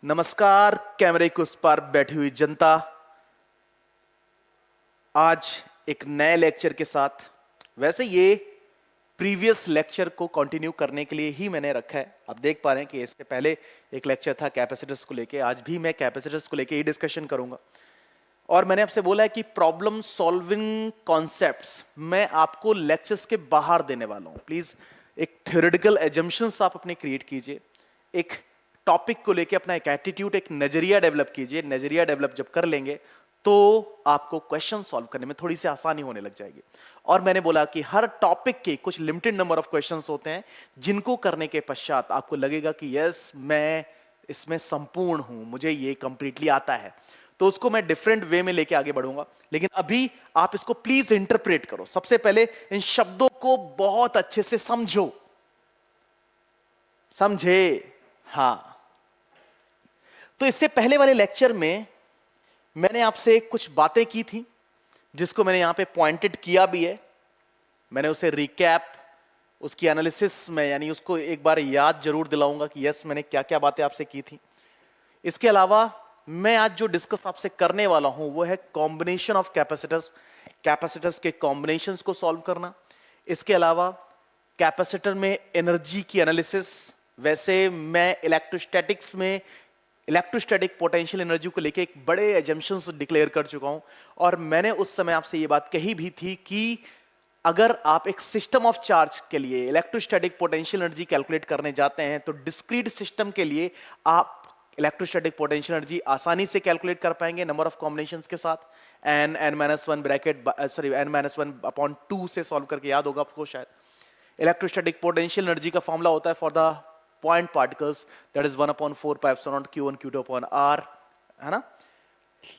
नमस्कार कैमरे के उस पार बैठी हुई जनता। आज एक नए लेक्चर के साथ, वैसे ये प्रीवियस लेक्चर को कंटिन्यू करने के लिए ही मैंने रखा है। आप देख पा रहे हैं कि इससे पहले एक लेक्चर था कैपेसिटर्स को लेके, आज भी मैं कैपेसिटर्स को लेके ही डिस्कशन करूंगा। और मैंने आपसे बोला है कि प्रॉब्लम सॉल्विंग कॉन्सेप्ट्स मैं आपको लेक्चर्स के बाहर देने वाला हूं। प्लीज एक थ्योरेटिकल एजम्पशंस आप अपने क्रिएट कीजिए, एक टॉपिक को लेके अपना एक एटीट्यूड, एक नजरिया डेवलप कीजिए। नजरिया डेवलप जब कर लेंगे तो आपको क्वेश्चन सॉल्व करने में थोड़ी सी आसानी होने लग जाएगी। और मैंने बोला कि हर टॉपिक के कुछ लिमिटेड नंबर ऑफ क्वेश्चंस होते हैं जिनको करने के पश्चात आपको लगेगा कि यस, मैं इसमें संपूर्ण हूं, मुझे ये कंप्लीटली आता है, तो उसको मैं डिफरेंट वे में लेके आगे बढ़ूंगा। लेकिन अभी आप इसको प्लीज इंटरप्रेट करो। सबसे पहले इन शब्दों को बहुत अच्छे से समझो, समझे? हाँ, तो इससे पहले वाले लेक्चर में मैंने आपसे कुछ बातें की थी जिसको मैंने यहां पे पॉइंटेड किया भी है। मैंने उसे रिकैप, उसकी एनालिसिस में, यानी उसको एक बार याद जरूर दिलाऊंगा कि यस, मैंने क्या क्या बातें आपसे की थी। इसके अलावा मैं आज जो डिस्कस आपसे करने वाला हूं वो है कॉम्बिनेशन ऑफ कैपेसिटर्स, कैपेसिटर्स के कॉम्बिनेशंस को सॉल्व करना। इसके अलावा कैपेसिटर में एनर्जी की एनालिसिस। वैसे मैं इलेक्ट्रोस्टैटिक्स में इलेक्ट्रोस्टैटिक पोटेंशियल एनर्जी को लेके एक बड़े एजम्पशंस डिक्लेयर कर चुका हूं, और मैंने उस समय आपसे ये बात कही भी थी कि अगर आप एक सिस्टम ऑफ चार्ज के लिए इलेक्ट्रोस्टैटिक पोटेंशियल एनर्जी कैलकुलेट करने जाते हैं तो डिस्क्रीट सिस्टम के लिए आप इलेक्ट्रोस्टैटिक पोटेंशियल एनर्जी आसानी से कैलकुलेट कर पाएंगे नंबर ऑफ कॉम्बिनेशंस के साथ। n-1 ब्रैकेट n-1/2 से सॉल्व करके याद होगा आपको शायद। इलेक्ट्रोस्टैटिक पोटेंशियल एनर्जी का फॉर्मूला होता है for the point particles, that is 1/4 q1 q2 r, है ना।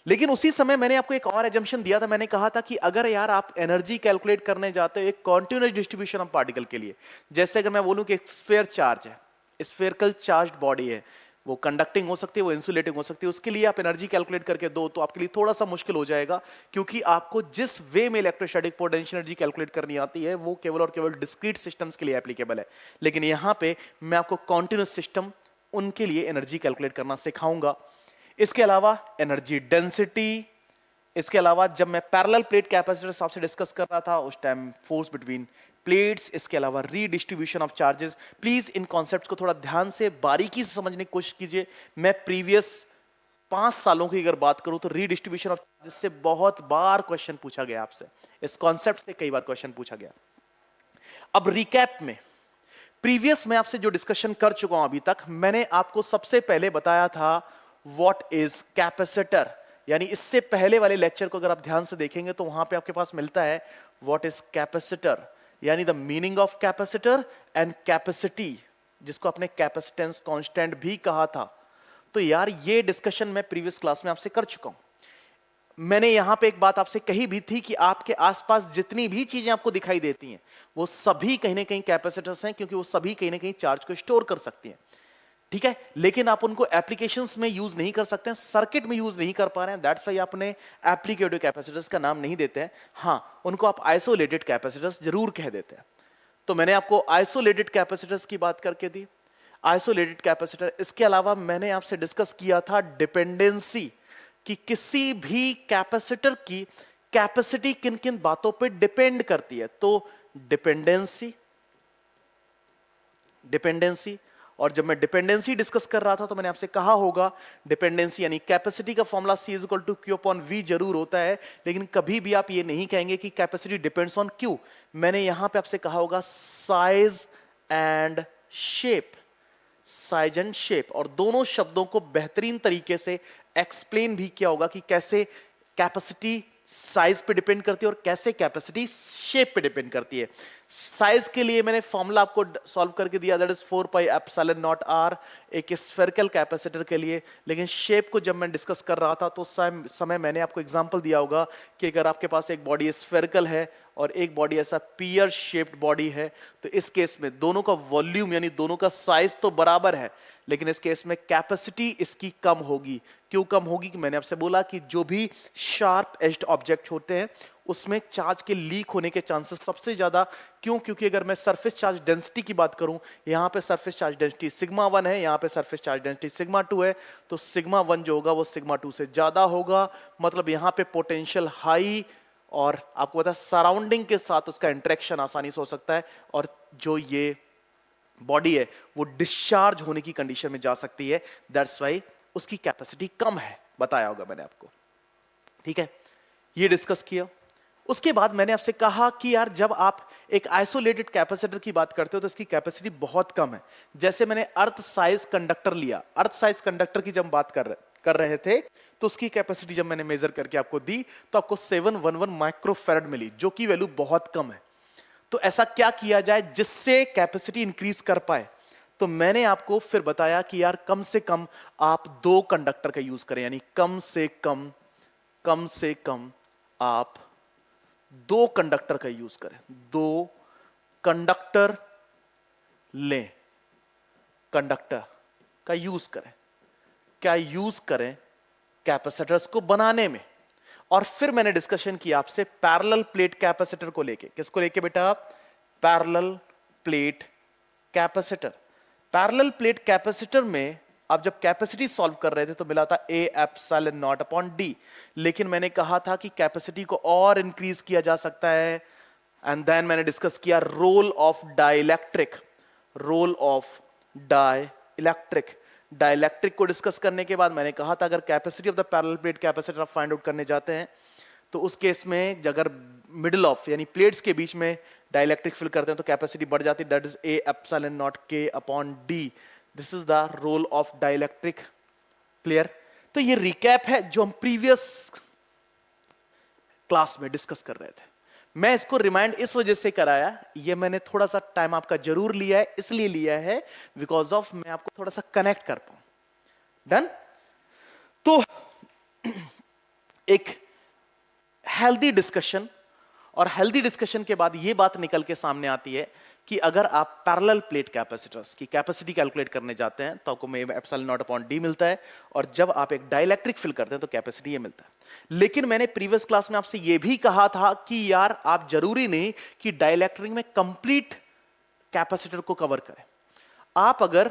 लेकिन उसी समय मैंने आपको एक और एजम्पशन दिया था। मैंने कहा था कि अगर यार आप एनर्जी कैलकुलेट करने जाते हो एक कॉन्टिन्यूअस डिस्ट्रीब्यूशन ऑफ पार्टिकल के लिए, जैसे अगर मैं बोलूं कि एक स्फीयर चार्ज है, स्फेरिकल चार्ज्ड बॉडी है, वो कंडक्टिंग हो सकती है, वो इंसुलेटिंग हो सकती है, उसके लिए आप एनर्जी कैलकुलेट करके दो तो आपके लिए थोड़ा सा मुश्किल हो जाएगा, क्योंकि आपको जिस वे में इलेक्ट्रोस्टैटिक पोटेंशियल एनर्जी कैलकुलेट करनी आती है वो केवल और केवल डिस्क्रीट सिस्टम्स के लिए एप्लीकेबल है। लेकिन यहां पे मैं आपको कॉन्टिन्यूअस सिस्टम, उनके लिए एनर्जी कैलकुलेट करना सिखाऊंगा। इसके अलावा एनर्जी डेंसिटी, इसके अलावा जब मैं पैरेलल प्लेट कैपेसिटर आपसे डिस्कस कर रहा था उस टाइम फोर्स बिटवीन प्लेट्स, इसके अलावा redistribution of charges. Please in concepts को थोड़ा ध्यान से बारीकी से समझने की कोशिश कीजिए। मैं प्रीवियस 5 सालों की अगर बात करूं तो रीडिस्ट्रीब्यूशन ऑफ चार्जेस से बहुत बार क्वेश्चन पूछा गया आपसे, इस कॉन्सेप्ट से कई बार क्वेश्चन पूछा गया। अब रिकैप में प्रीवियस मैं आपसे जो डिस्कशन कर चुका हूं अभी तक, मैंने आपको सबसे पहले बताया था व्हाट इज कैपेसिटर। यानी इससे पहले वाले लेक्चर को अगर आप ध्यान से देखेंगे तो वहां पे आपके पास मिलता है व्हाट इज कैपेसिटर, यानी the meaning of capacitor and capacity, जिसको आपने कैपेसिटेंस कांस्टेंट भी कहा था। तो यार ये डिस्कशन मैं प्रीवियस क्लास में आपसे कर चुका हूं। मैंने यहां पे एक बात आपसे कही भी थी कि आपके आसपास जितनी भी चीजें आपको दिखाई देती हैं वो सभी कहीं ना कहीं कैपेसिटर्स हैं, क्योंकि वो सभी कहीं ना कहीं चार्ज को स्टोर कर सकती हैं, ठीक है। लेकिन आप उनको एप्लीकेशंस में यूज नहीं कर सकते हैं, सर्किट में यूज नहीं कर पा रहे हैं, दैट्स व्हाई आपने एप्लीकेटिव कैपेसिटर्स का नाम नहीं देते हैं। हां, उनको आप आइसोलेटेड कैपेसिटर्स जरूर कह देते हैं। तो मैंने आपको आइसोलेटेड कैपेसिटर्स की बात करके दी, आइसोलेटेड कैपेसिटर। इसके अलावा मैंने आपसे डिस्कस किया था डिपेंडेंसी, कि किसी भी कैपेसिटर की कैपेसिटी किन किन बातों पे डिपेंड करती है। तो डिपेंडेंसी, डिपेंडेंसी, और जब मैं डिपेंडेंसी डिस्कस कर रहा था तो मैंने आपसे कहा होगा डिपेंडेंसी यानी कैपेसिटी का formula C is equal to Q upon V जरूर होता है, लेकिन कभी भी आप ये नहीं कहेंगे कि कैपेसिटी डिपेंड्स ऑन Q। मैंने यहां पे आपसे कहा होगा size and shape, size and shape, और दोनों शब्दों को बेहतरीन तरीके से एक्सप्लेन भी किया होगा कि कैसे कैपेसिटी साइज पे डिपेंड करती है और कैसे कैपेसिटी शेप पे डिपेंड करती है। साइज के लिए मैंने फॉर्मूला आपको सॉल्व करके दिया, दैट इज 4πε0r एक स्फेरिकल कैपेसिटर के लिए। लेकिन शेप को जब मैं डिस्कस कर रहा था तो समय मैंने आपको एग्जांपल दिया होगा कि अगर आपके पास एक बॉडी स्फेरिकल है और एक बॉडी ऐसा पियर शेप्ड बॉडी है, तो इस केस में दोनों का वॉल्यूम यानी दोनों का साइज तो बराबर है, लेकिन इस केस में कैपेसिटी इसकी कम होगी। क्यों कम होगी? कि मैंने आपसे बोला कि जो भी शार्प एज्ड ऑब्जेक्ट होते हैं उसमें चार्ज के लीक होने के चांसेस सबसे ज्यादा। क्यों? क्योंकि अगर मैं सरफेस चार्ज डेंसिटी की बात करूं, यहां पे सरफेस चार्ज डेंसिटी सिग्मा 1 है, यहां पे सरफेस चार्ज डेंसिटी सिग्मा 2 है, तो सिग्मा 1 जो होगा वो सिग्मा 2 से ज्यादा होगा। मतलब यहां पे पोटेंशियल हाई, और आपको पता है सराउंडिंग के साथ उसका इंटरेक्शन आसानी से हो सकता है, और जो ये बॉडी है वो डिस्चार्ज होने की कंडीशन में जा सकती है। दैट्स वाई उसकी कैपेसिटी कम है, बताया होगा मैंने आपको। ठीक है, ये डिस्कस किया। उसके बाद मैंने आपसे कहा कि यार जब आप एक आइसोलेटेड कैपेसिटर की बात करते हो तो इसकी कैपेसिटी बहुत कम है। जैसे मैंने अर्थ साइज कंडक्टर लिया, अर्थ साइज कंडक्टर की जब बात कर रहे थे तो उसकी कैपेसिटी जब मैंने मेजर करके आपको दी तो आपको 711 माइक्रोफैराड मिली, जो की वैल्यू बहुत कम है। तो ऐसा क्या किया जाए जिससे कैपेसिटी इंक्रीज कर पाए? तो मैंने आपको फिर बताया कि यार कम से कम आप 2 कंडक्टर का यूज करें, यानी कम से कम आप 2 कंडक्टर का यूज करें। 2 कंडक्टर लें, कंडक्टर का यूज करें। क्या यूज करें? कैपेसिटर्स को बनाने में। और फिर मैंने डिस्कशन किया आपसे पैरेलल प्लेट कैपेसिटर को लेके। किसको लेके बेटा? Parallel plate capacitor. Parallel plate capacitor में आप जब कैपेसिटी सॉल्व कर रहे थे तो मिला था A epsilon naught upon D, लेकिन मैंने कहा था कि कैपेसिटी को और इंक्रीज किया जा सकता है। एंड देन मैंने डिस्कस किया role of dielectric, role of dielectric. Dielectric को डिस्कस करने के बाद मैंने कहा था अगर capacity of the parallel plate capacitor आप फाइंड आउट करने जाते हैं तो उस केस में अगर मिडिल ऑफ यानी प्लेट्स के बीच में डाइलेक्ट्रिक फिल करते हैं तो कैपेसिटी बढ़ जाती है, that is A epsilon naught K upon D। This is the role of dielectric. Clear? तो ये रिकैप है जो हम प्रीवियस क्लास में डिस्कस कर रहे थे। मैं इसको रिमाइंड इस वजह से कराया, ये मैंने थोड़ा सा टाइम आपका जरूर लिया है, इसलिए लिया है बिकॉज ऑफ मैं आपको थोड़ा सा कनेक्ट कर पाऊं। डन? तो एक हेल्दी डिस्कशन, और हेल्दी डिस्कशन के बाद यह बात निकल के सामने आती है कि अगर आप पैरेलल प्लेट कैपेसिटर्स की कैपेसिटी कैलकुलेट करने जाते हैं तो आपको एप्सिलॉन नॉट अपॉन D मिलता है, और जब आप एक डाइलेक्ट्रिक फिल करते हैं तो कैपेसिटी ये मिलता है। लेकिन मैंने प्रीवियस क्लास में आपसे ये भी कहा था कि यार आप जरूरी नहीं कि डाइलेक्ट्रिक में कंप्लीट कैपेसिटर को कवर करें। आप अगर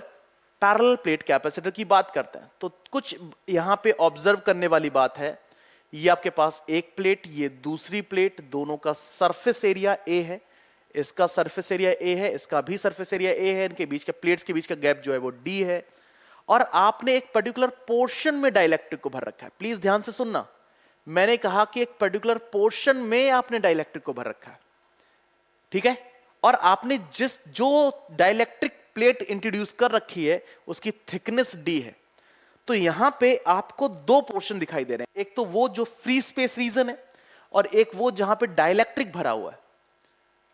पैरेलल प्लेट कैपेसिटर की बात करते हैं तो कुछ यहां पे ऑब्जर्व करने वाली बात है। ये आपके पास एक प्लेट, ये दूसरी प्लेट, दोनों का सरफेस एरिया A है, इसका सरफेस एरिया A है, इसका भी सरफेस एरिया A है, इनके बीच के प्लेट्स के बीच का गैप जो है वो D है, और आपने एक पर्टिकुलर पोर्शन में डाइलेक्ट्रिक को भर रखा है। प्लीज ध्यान से सुनना, मैंने कहा कि एक पर्टिकुलर पोर्शन में आपने डाइलेक्ट्रिक को भर रखा है। ठीक है? और आपने जो डाइलेक्ट्रिक प्लेट इंट्रोड्यूस कर रखी है उसकी थिकनेस D है। तो यहां पे आपको 2 पोर्शन दिखाई दे रहे हैं, एक तो वो जो फ्री स्पेस रीजन है और एक वो जहां पे डाइलेक्ट्रिक भरा हुआ है,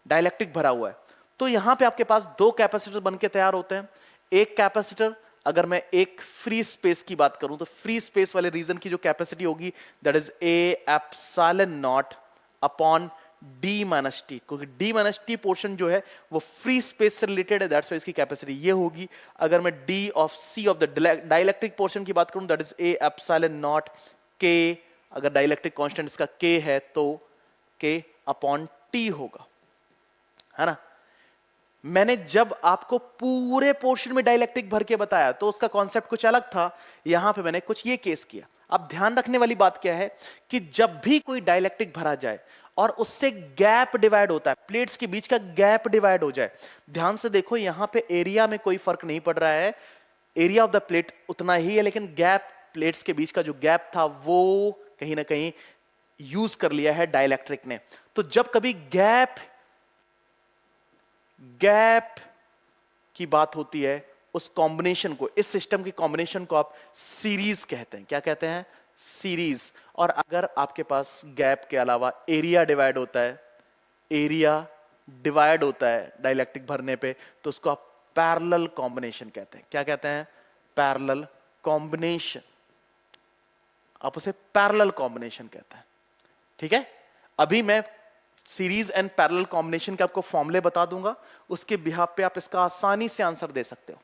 डाइलेक्ट्रिक भरा हुआ है। तो यहां पे आपके पास 2 कैपेसिटर बनके तैयार होते हैं। एक कैपेसिटर, अगर मैं एक फ्री स्पेस की बात करूं तो फ्री स्पेस वाले रीजन की जो कैपेसिटी होगी that is A epsilon naught upon D minus T, क्योंकि D माइनस T पोर्शन जो है वो फ्री स्पेस से रिलेटेड है, दैट्स वाई इसकी कैपेसिटी ये होगी। अगर मैं D of C of the dielectric portion की बात करूं that is A epsilon naught K, अगर डाइलेक्ट्रिक कांस्टेंट इसका K है तो K अपॉन T होगा, है ना? मैंने जब आपको पूरे पोर्शन में डाइलेक्ट्रिक भर के बताया तो उसका कॉन्सेप्ट कुछ अलग था, यहां पे मैंने कुछ ये केस किया। अब ध्यान रखने वाली बात क्या है कि जब भी कोई डाइलेक्ट्रिक भरा जाए और उससे गैप डिवाइड होता है, प्लेट्स के बीच का गैप डिवाइड हो जाए, ध्यान से देखो यहां पे एरिया में कोई फर्क नहीं पड़ रहा है, एरिया ऑफ द प्लेट उतना ही है, लेकिन गैप, प्लेट्स के बीच का जो गैप था वो कहीं ना कहीं यूज कर लिया है डाइलेक्ट्रिक ने। तो जब कभी गैप की बात होती है, उस कॉम्बिनेशन को, इस सिस्टम की कॉम्बिनेशन को आप सीरीज कहते हैं। क्या कहते हैं? सीरीज। और अगर आपके पास गैप के अलावा एरिया डिवाइड होता है, एरिया डिवाइड होता है डाइलेक्ट्रिक भरने पे, तो उसको आप पैरेलल कॉम्बिनेशन कहते हैं। क्या कहते हैं? Parallel combination. आप उसे पैरेलल कॉम्बिनेशन कहते हैं। ठीक है? अभी मैं सीरीज एंड पैरेलल कॉम्बिनेशन के आपको फॉर्मूले बता दूंगा, उसके बिहाफ पे आप इसका आसानी से आंसर दे सकते हो।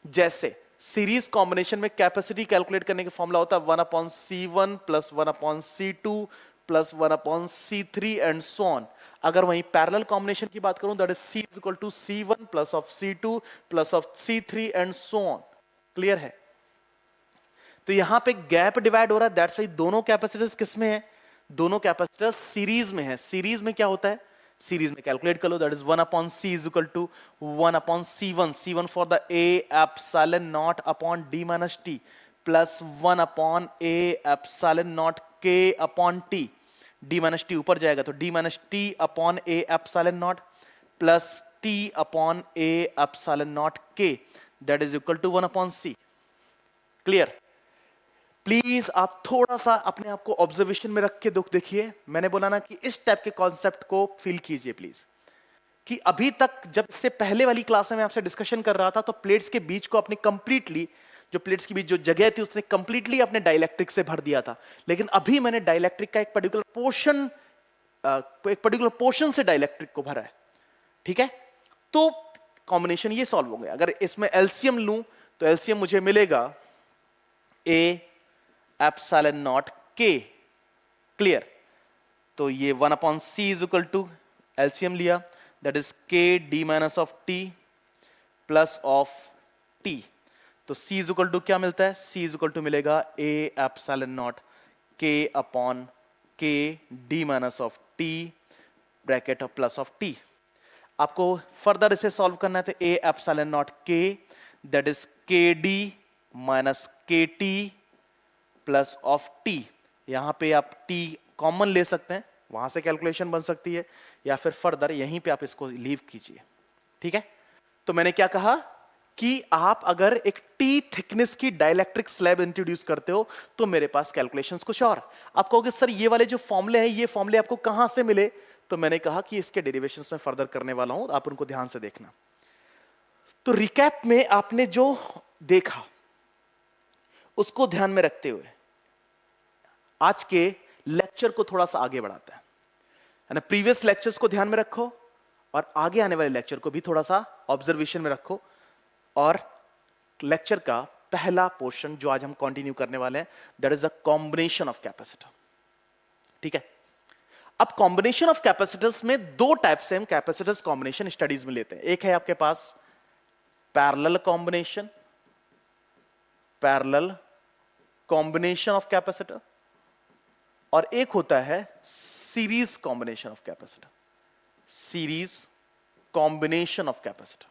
जैसे सीरीज कॉम्बिनेशन में कैपेसिटी कैलकुलेट करने का फॉर्मूला होता है 1/C1 plus 1/C2 plus 1/C3 and so on. अगर वहीं पैरेलल कॉम्बिनेशन की बात करूं, that is C is equal to C1 plus of C2 plus of C3 and so on. Clear है? तो यहां पे गैप डिवाइड हो रहा है, दैट्स वाई दोनों कैपेसिटर्स किस में है? दोनों कैपेसिटर्स सीरीज में है। सीरीज में क्या होता है? सीरीज में कैलकुलेट कर लो, that is 1/C is equal to 1/C1, C1 for the A epsilon naught upon D minus T plus 1/A epsilon naught K upon T। D minus T ऊपर जाएगा तो D minus T upon A epsilon naught plus T upon A epsilon naught K, that is equal to 1/C। Clear? Please आप थोड़ा सा अपने आप को observation में रख के देखिए। मैंने बोला ना कि इस टाइप के कॉन्सेप्ट को फील कीजिए प्लीज, कि अभी तक जब इससे पहले वाली क्लास में मैं आपसे डिस्कशन कर रहा था तो प्लेट्स के बीच को अपनी कंप्लीटली, जो प्लेट्स के बीच जो जगह थी उसने कंप्लीटली अपने डाइलेक्ट्रिक से भर दिया था। लेकिन अभी मैंने डाइलेक्ट्रिक का एक पर्टिकुलर पोर्शन से डाइलेक्ट्रिक को भरा है। ठीक है? तो कॉम्बिनेशन ये सॉल्व हो गया। अगर इसमें एलसीएम लूं तो एलसीएम मुझे मिलेगा A epsilon naught K। Clear? तो ये 1/C is equal to LCM लिया, that is K D minus of T plus of T। तो C इज इक्वल टू क्या मिलता है? C इज इक्वल टू मिलेगा A epsilon naught K upon K D minus of T bracket of plus of T। आपको further इसे solve करना है तो A epsilon naught K that is KD minus KT plus of T। यहां पे आप T common ले सकते हैं, वहां से कैलकुलेशन बन सकती है, या फिर फर्दर यहीं पे आप इसको लीव कीजिए। ठीक है? तो मैंने क्या कहा कि आप अगर एक T थिकनेस की डाइलेक्ट्रिक स्लैब इंट्रोड्यूस करते हो तो मेरे पास कैलकुलेशंस कुछ और। आप कहोगे सर ये वाले जो फॉर्मूले हैं, ये फॉर्मूले आपको कहां से मिले? तो मैंने कहा कि इसके डेरिवेशंस में फर्दर करने वाला हूं, आप उनको ध्यान से देखना। तो रिकैप में आपने जो देखा उसको ध्यान में रखते हुए आज के लेक्चर को थोड़ा सा आगे बढ़ाता है ना। प्रीवियस लेक्चर्स को ध्यान में रखो और आगे आने वाले लेक्चर को भी थोड़ा सा ऑब्जर्वेशन में रखो। और लेक्चर का पहला पोर्शन जो आज हम कंटिन्यू करने वाले हैं, that is a combination of capacitor. ठीक है? अब कॉम्बिनेशन ऑफ कैपेसिटर्स में दो टाइप से हम कैपेसिटर्स कॉम्बिनेशन स्टडीज में लेते हैं। एक है आपके पास parallel combination, parallel combination of capacitor, और एक होता है series combination of capacitor, series combination of capacitor,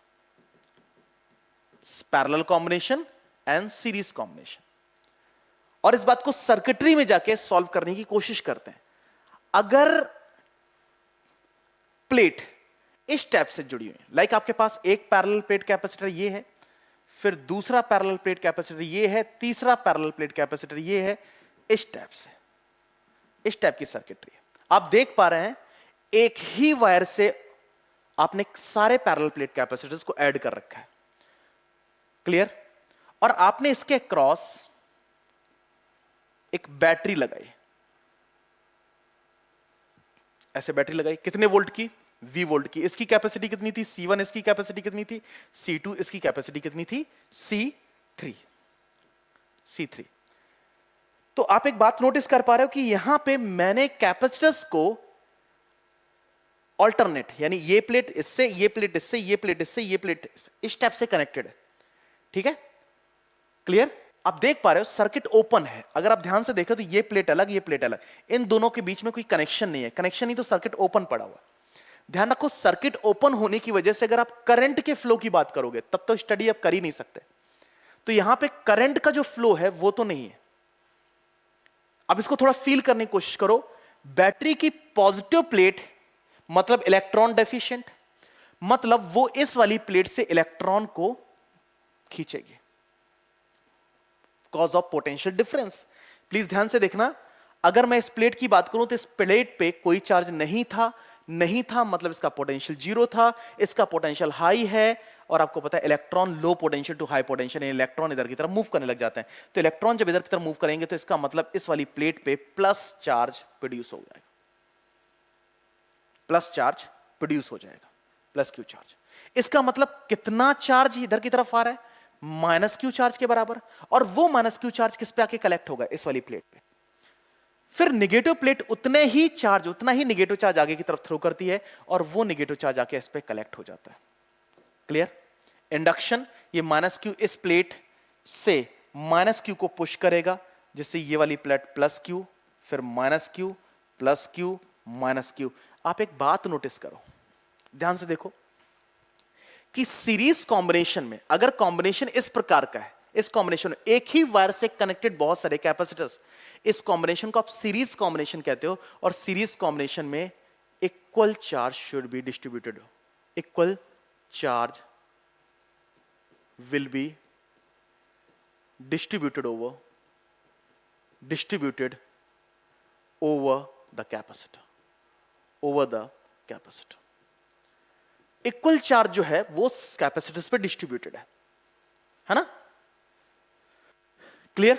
parallel combination and series combination. और इस बात को सर्किटरी में जाके सॉल्व करने की कोशिश करते हैं। अगर प्लेट इस टाइप से जुड़ी हुई है, लाइक आपके पास एक पैरेलल प्लेट कैपेसिटर ये है, फिर दूसरा पैरेलल प्लेट कैपेसिटर ये है, तीसरा पैरेलल प्लेट कैपेसिटर ये है, इस टाइप से, इस टाइप की सर्किटरी है। आप देख पा रहे हैं एक ही वायर से आपने सारे पैरेलल प्लेट कैपेसिटर्स को ऐड कर रखा है। क्लियर? और आपने इसके क्रॉस एक बैटरी लगाई, ऐसे बैटरी लगाई, कितने वोल्ट की? V वोल्ट की। इसकी कैपेसिटी कितनी थी? C1। इसकी कैपेसिटी कितनी थी? C2। इसकी कैपेसिटी कितनी थी? C3। तो आप एक बात नोटिस कर पा रहे हो कि यहां पे मैंने कैपेसिटर्स को ऑल्टरनेट, यानी ये प्लेट इससे, ये प्लेट इससे, ये प्लेट इससे, ये प्लेट इस टाइप से कनेक्टेड है। ठीक है? क्लियर? आप देख पा रहे हो सर्किट ओपन है। अगर आप ध्यान से देखें तो ये प्लेट अलग, ये प्लेट अलग, इन दोनों के बीच में कोई कनेक्शन नहीं है। कनेक्शन नहीं तो सर्किट ओपन पड़ा हुआ। ध्यान रखो, सर्किट ओपन होने की वजह से अगर आप करंट के फ्लो की बात करोगे तब तो स्टडी आप कर ही नहीं सकते। तो यहां पे करंट का जो फ्लो है वो तो नहीं है। अब इसको थोड़ा फील करने की कोशिश करो। बैटरी की पॉजिटिव प्लेट मतलब इलेक्ट्रॉन डेफिशिएंट, मतलब वो इस वाली प्लेट से इलेक्ट्रॉन को खींचेगी, cause of potential difference. Please ध्यान से देखना, अगर मैं इस प्लेट की बात करूं तो इस प्लेट पे कोई चार्ज नहीं था, नहीं था मतलब इसका पोटेंशियल जीरो था, इसका पोटेंशियल हाई है। और आपको पता है electron low potential to high potential, electron इधर की तरफ मूव करने लग जाते हैं। तो इलेक्ट्रॉन जब इधर की तरफ मूव करेंगे तो इसका मतलब इस वाली प्लेट पे प्लस चार्ज प्रोड्यूस हो जाएगा। प्लस चार्ज प्रोड्यूस हो जाएगा, प्लस क्यू चार्ज। इसका मतलब कितना चार्ज इधर की तरफ आ रहा है, माइनस क्यू चार्ज के बराबर, और वो माइनस क्यू चार्ज किस पे आके कलेक्ट होगा, इस वाली प्लेट पे। फिर नेगेटिव प्लेट उतना ही नेगेटिव चार्ज आगे की तरफ थ्रो करती है, और वो नेगेटिव चार्ज आके इस पे कलेक्ट हो जाता है। क्लियर? इंडक्शन, ये माइनस क्यू इस प्लेट से माइनस क्यू को पुश करेगा, जिससे ये वाली प्लेट प्लस क्यू, फिर minus Q, plus Q, minus Q. आप एक बात नोटिस करो, ध्यान से देखो कि सीरीज कॉम्बिनेशन में अगर कॉम्बिनेशन इस प्रकार का है, इस कॉम्बिनेशन में एक ही वायर से कनेक्टेड बहुत सारे कैपेसिटर्स, इस कॉम्बिनेशन को आप सीरीज कॉम्बिनेशन कहते हो, और सीरीज कॉम्बिनेशन में equal charge should be distributed. Equal charge will be distributed over the capacitor, equal charge जो है वो कैपेसिटर्स पे डिस्ट्रीब्यूटेड है ना? क्लियर?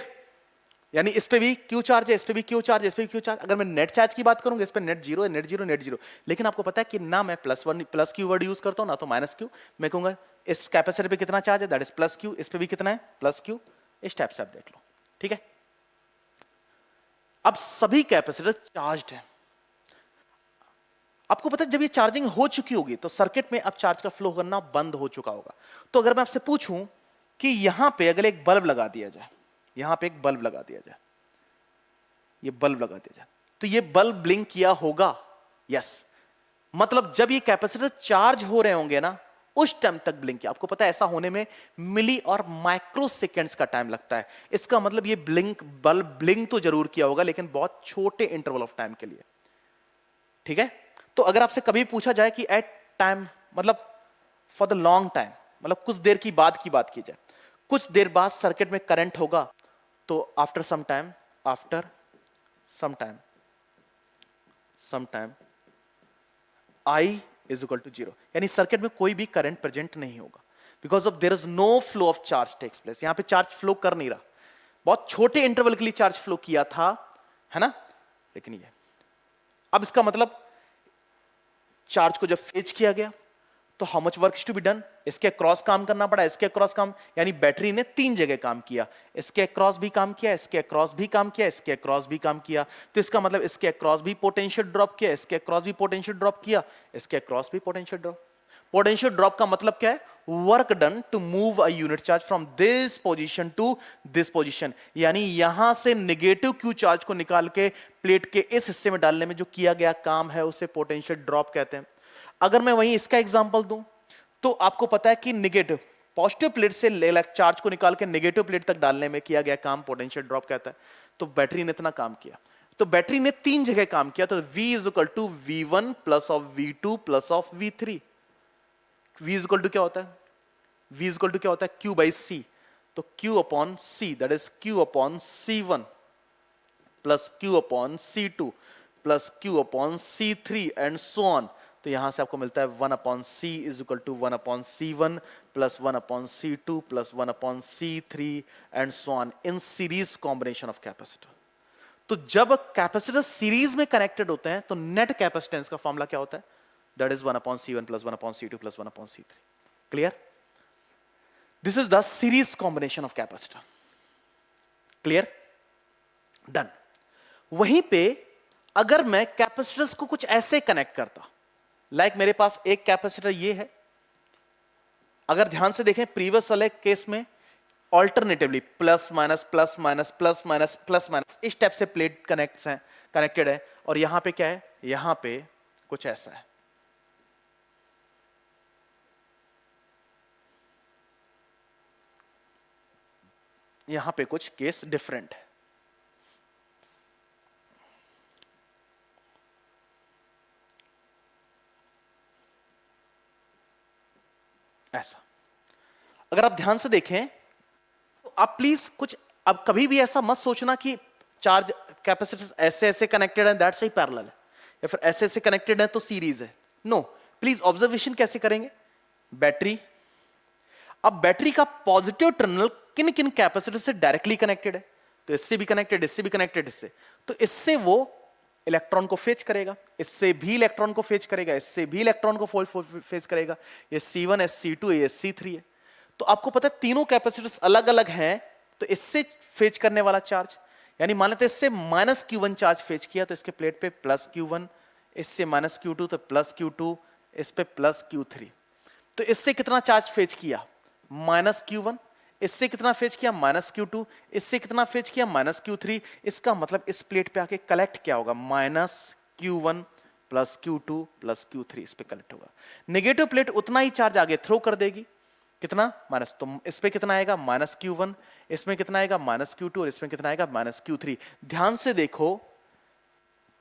यानी इस पे भी क्यू चार्ज है, इस पे भी क्यू चार्ज, इस पे भी क्यू चार्ज। अगर मैं नेट चार्ज की बात करूंगा, इस पे नेट जीरो है, नेट जीरो, नेट जीरो। लेकिन आपको पता है कि ना मैं प्लस क्यू वर्ड यूज करता हूं, ना तो माइनस क्यू। मैं कहूंगा इस कैपेसिटर पे कितना चार्ज है, दैट इज प्लस क्यू, इस पे भी कितना है, प्लस क्यू। इस टाइप से आप देख लो, ठीक है? अब सभी कैपेसिटर चार्ज्ड है। आपको पता है जब ये चार्जिंग हो चुकी होगी तो सर्किट में अब चार्ज का फ्लो करना बंद हो चुका होगा। तो अगर मैं आपसे पूछूं कि यहां पे अगर एक बल्ब लगा दिया जाए, यहां पे एक बल्ब लगा दिया जाए, ये बल्ब लगा दिया जाए, तो ये बल्ब ब्लिंक किया होगा? यस। मतलब जब ये कैपेसिटर चार्ज हो रहे होंगे ना, उस टाइम तक ब्लिंक किया। आपको पता है ऐसा होने में मिली और माइक्रो सेकेंड्स का टाइम लगता है। इसका मतलब ये बल्ब ब्लिंक तो जरूर किया होगा, लेकिन बहुत छोटे इंटरवल ऑफ टाइम के लिए, ठीक है? तो अगर आपसे कभी पूछा जाए कि एट टाइम, मतलब फॉर द लॉन्ग टाइम, मतलब कुछ देर की बात की जाए, कुछ देर बाद सर्किट में करंट होगा, तो after some time I is equal to zero, यानी सर्किट में कोई भी करंट प्रेजेंट नहीं होगा, because of there is no flow of charge takes place. यहां पे चार्ज फ्लो कर नहीं रहा, बहुत छोटे इंटरवल के लिए चार्ज फ्लो किया था, है ना? लेकिन ये अब इसका मतलब चार्ज को जब फेच किया गया तो how much work to be done, इसके क्रॉस काम करना पड़ा, इसके क्रॉस काम, यानी बैटरी ने 3 जगह काम किया, इसके क्रॉस भी काम किया, इसके क्रॉस भी काम किया, इसके क्रॉस भी काम किया। तो इसका मतलब इसके क्रॉस भी पोटेंशियल ड्रॉप किया, इसके क्रॉस भी पोटेंशियल ड्रॉप किया, इसके क्रॉस भी पोटेंशियल ड्रॉप। पोटेंशियल ड्रॉप का मतलब क्या है? Work done to move a unit charge from this position to this position, यानी यहां से नेगेटिव क्यू चार्ज को निकाल के प्लेट के इस हिस्से में डालने में जो किया गया काम है उसे पोटेंशियल ड्रॉप कहते हैं। अगर मैं वहीं इसका एग्जांपल दूं तो आपको पता है कि नेगेटिव पॉजिटिव प्लेट से चार्ज को निकाल के नेगेटिव प्लेट तक डालने में किया गया काम पोटेंशियल ड्रॉप कहता है। तो बैटरी ने इतना काम किया, तो बैटरी ने 3 जगह काम किया, तो V is equal to V1 plus of V2 plus of V3। V is equal to क्या होता है? V इज इक्वल टू क्या होता है? Q by C। तो Q upon C, that is Q upon C1 plus Q upon C2 plus Q upon C3 and so on. तो यहां से आपको मिलता है 1 upon C is equal to 1 upon C1 plus 1 upon C2 plus 1 upon C3 and so on in series combination of capacitor. तो जब capacitor series में connected होते हैं तो नेट कैपेसिटेंस का फॉर्मूला क्या होता है? That is 1 upon C1 plus 1 upon C2 plus 1 upon C3। Clear? This is the series combination of capacitor. Clear? Done. वहीं पे अगर मैं कैपेसिटर्स को कुछ ऐसे कनेक्ट करता, लाइक मेरे पास एक कैपेसिटर ये है, अगर ध्यान से देखें प्रीवियस वाले केस में alternatively plus minus plus minus plus minus plus minus इस टाइप से प्लेट कनेक्टेड है, और यहां पे क्या है? यहां पे कुछ ऐसा है। यहां पे कुछ केस डिफरेंट है। ऐसा अगर आप ध्यान से देखें तो आप प्लीज कुछ, अब कभी भी ऐसा मत सोचना कि चार्ज कैपेसिटर्स ऐसे ऐसे कनेक्टेड है दैट्स वाई पैरेलल है, या फिर ऐसे ऐसे कनेक्टेड है तो सीरीज है। नो, प्लीज ऑब्जर्वेशन कैसे करेंगे? बैटरी, अब बैटरी का पॉजिटिव टर्मिनल किन किन कैपेसिटर से डायरेक्टली कनेक्टेड है? तो इससे भी कनेक्टेड, इससे भी कनेक्टेड, इससे, तो इससे वो इलेक्ट्रॉन को फेच करेगा, इससे भी इलेक्ट्रॉन को फेच करेगा, इससे भी इलेक्ट्रॉन को फेच करेगा। ये C1 है, C2 है, ये C3 है। तो आपको पता है तीनों कैपेसिटर्स अलग अलग हैं, तो इससे फेच करने वाला चार्ज, यानी मान लेते इससे -Q1 चार्ज फेच किया तो इसके प्लेट पे +Q1, इससे -Q2 तो +Q2, इस पे +Q3। तो इससे कितना चार्ज फेच किया? -Q1। इससे कितना फेच किया? -Q2। इससे कितना फेच किया? -Q3। इसका मतलब इस प्लेट पे आके कलेक्ट क्या होगा? -Q1 +Q2 +Q3 इस पे कलेक्ट होगा। नेगेटिव प्लेट उतना ही चार्ज आगे थ्रो कर देगी, कितना? माइनस। तो इस पे कितना आएगा? -Q1। इसमें कितना आएगा? -Q2। और इसमें कितना आएगा? -Q3। ध्यान से देखो,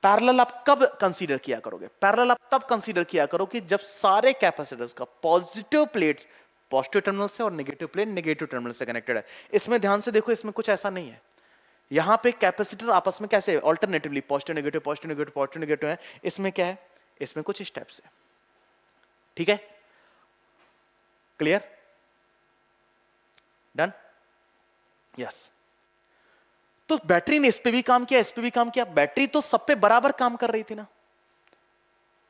पैरेलल आप कब कंसीडर किया करोगे? पैरेलल आप तब कंसीडर किया करो कि जब सारे कैपेसिटर्स का पॉजिटिव प्लेट पॉजिटिव टर्मिनल से और नेगेटिव प्लेट नेगेटिव टर्मिनल से कनेक्टेड है। इसमें ध्यान से देखो, इसमें कुछ ऐसा नहीं है। यहां पे कैपेसिटर आपस में कैसे alternatively positive negative positive negative positive negative है। इसमें क्या है? इसमें कुछ इस टाइप से, ठीक है? क्लियर? डन? यस। तो बैटरी ने इस पे भी काम किया, इस पे भी काम किया। बैटरी तो सब पे बराबर काम कर रही थी ना,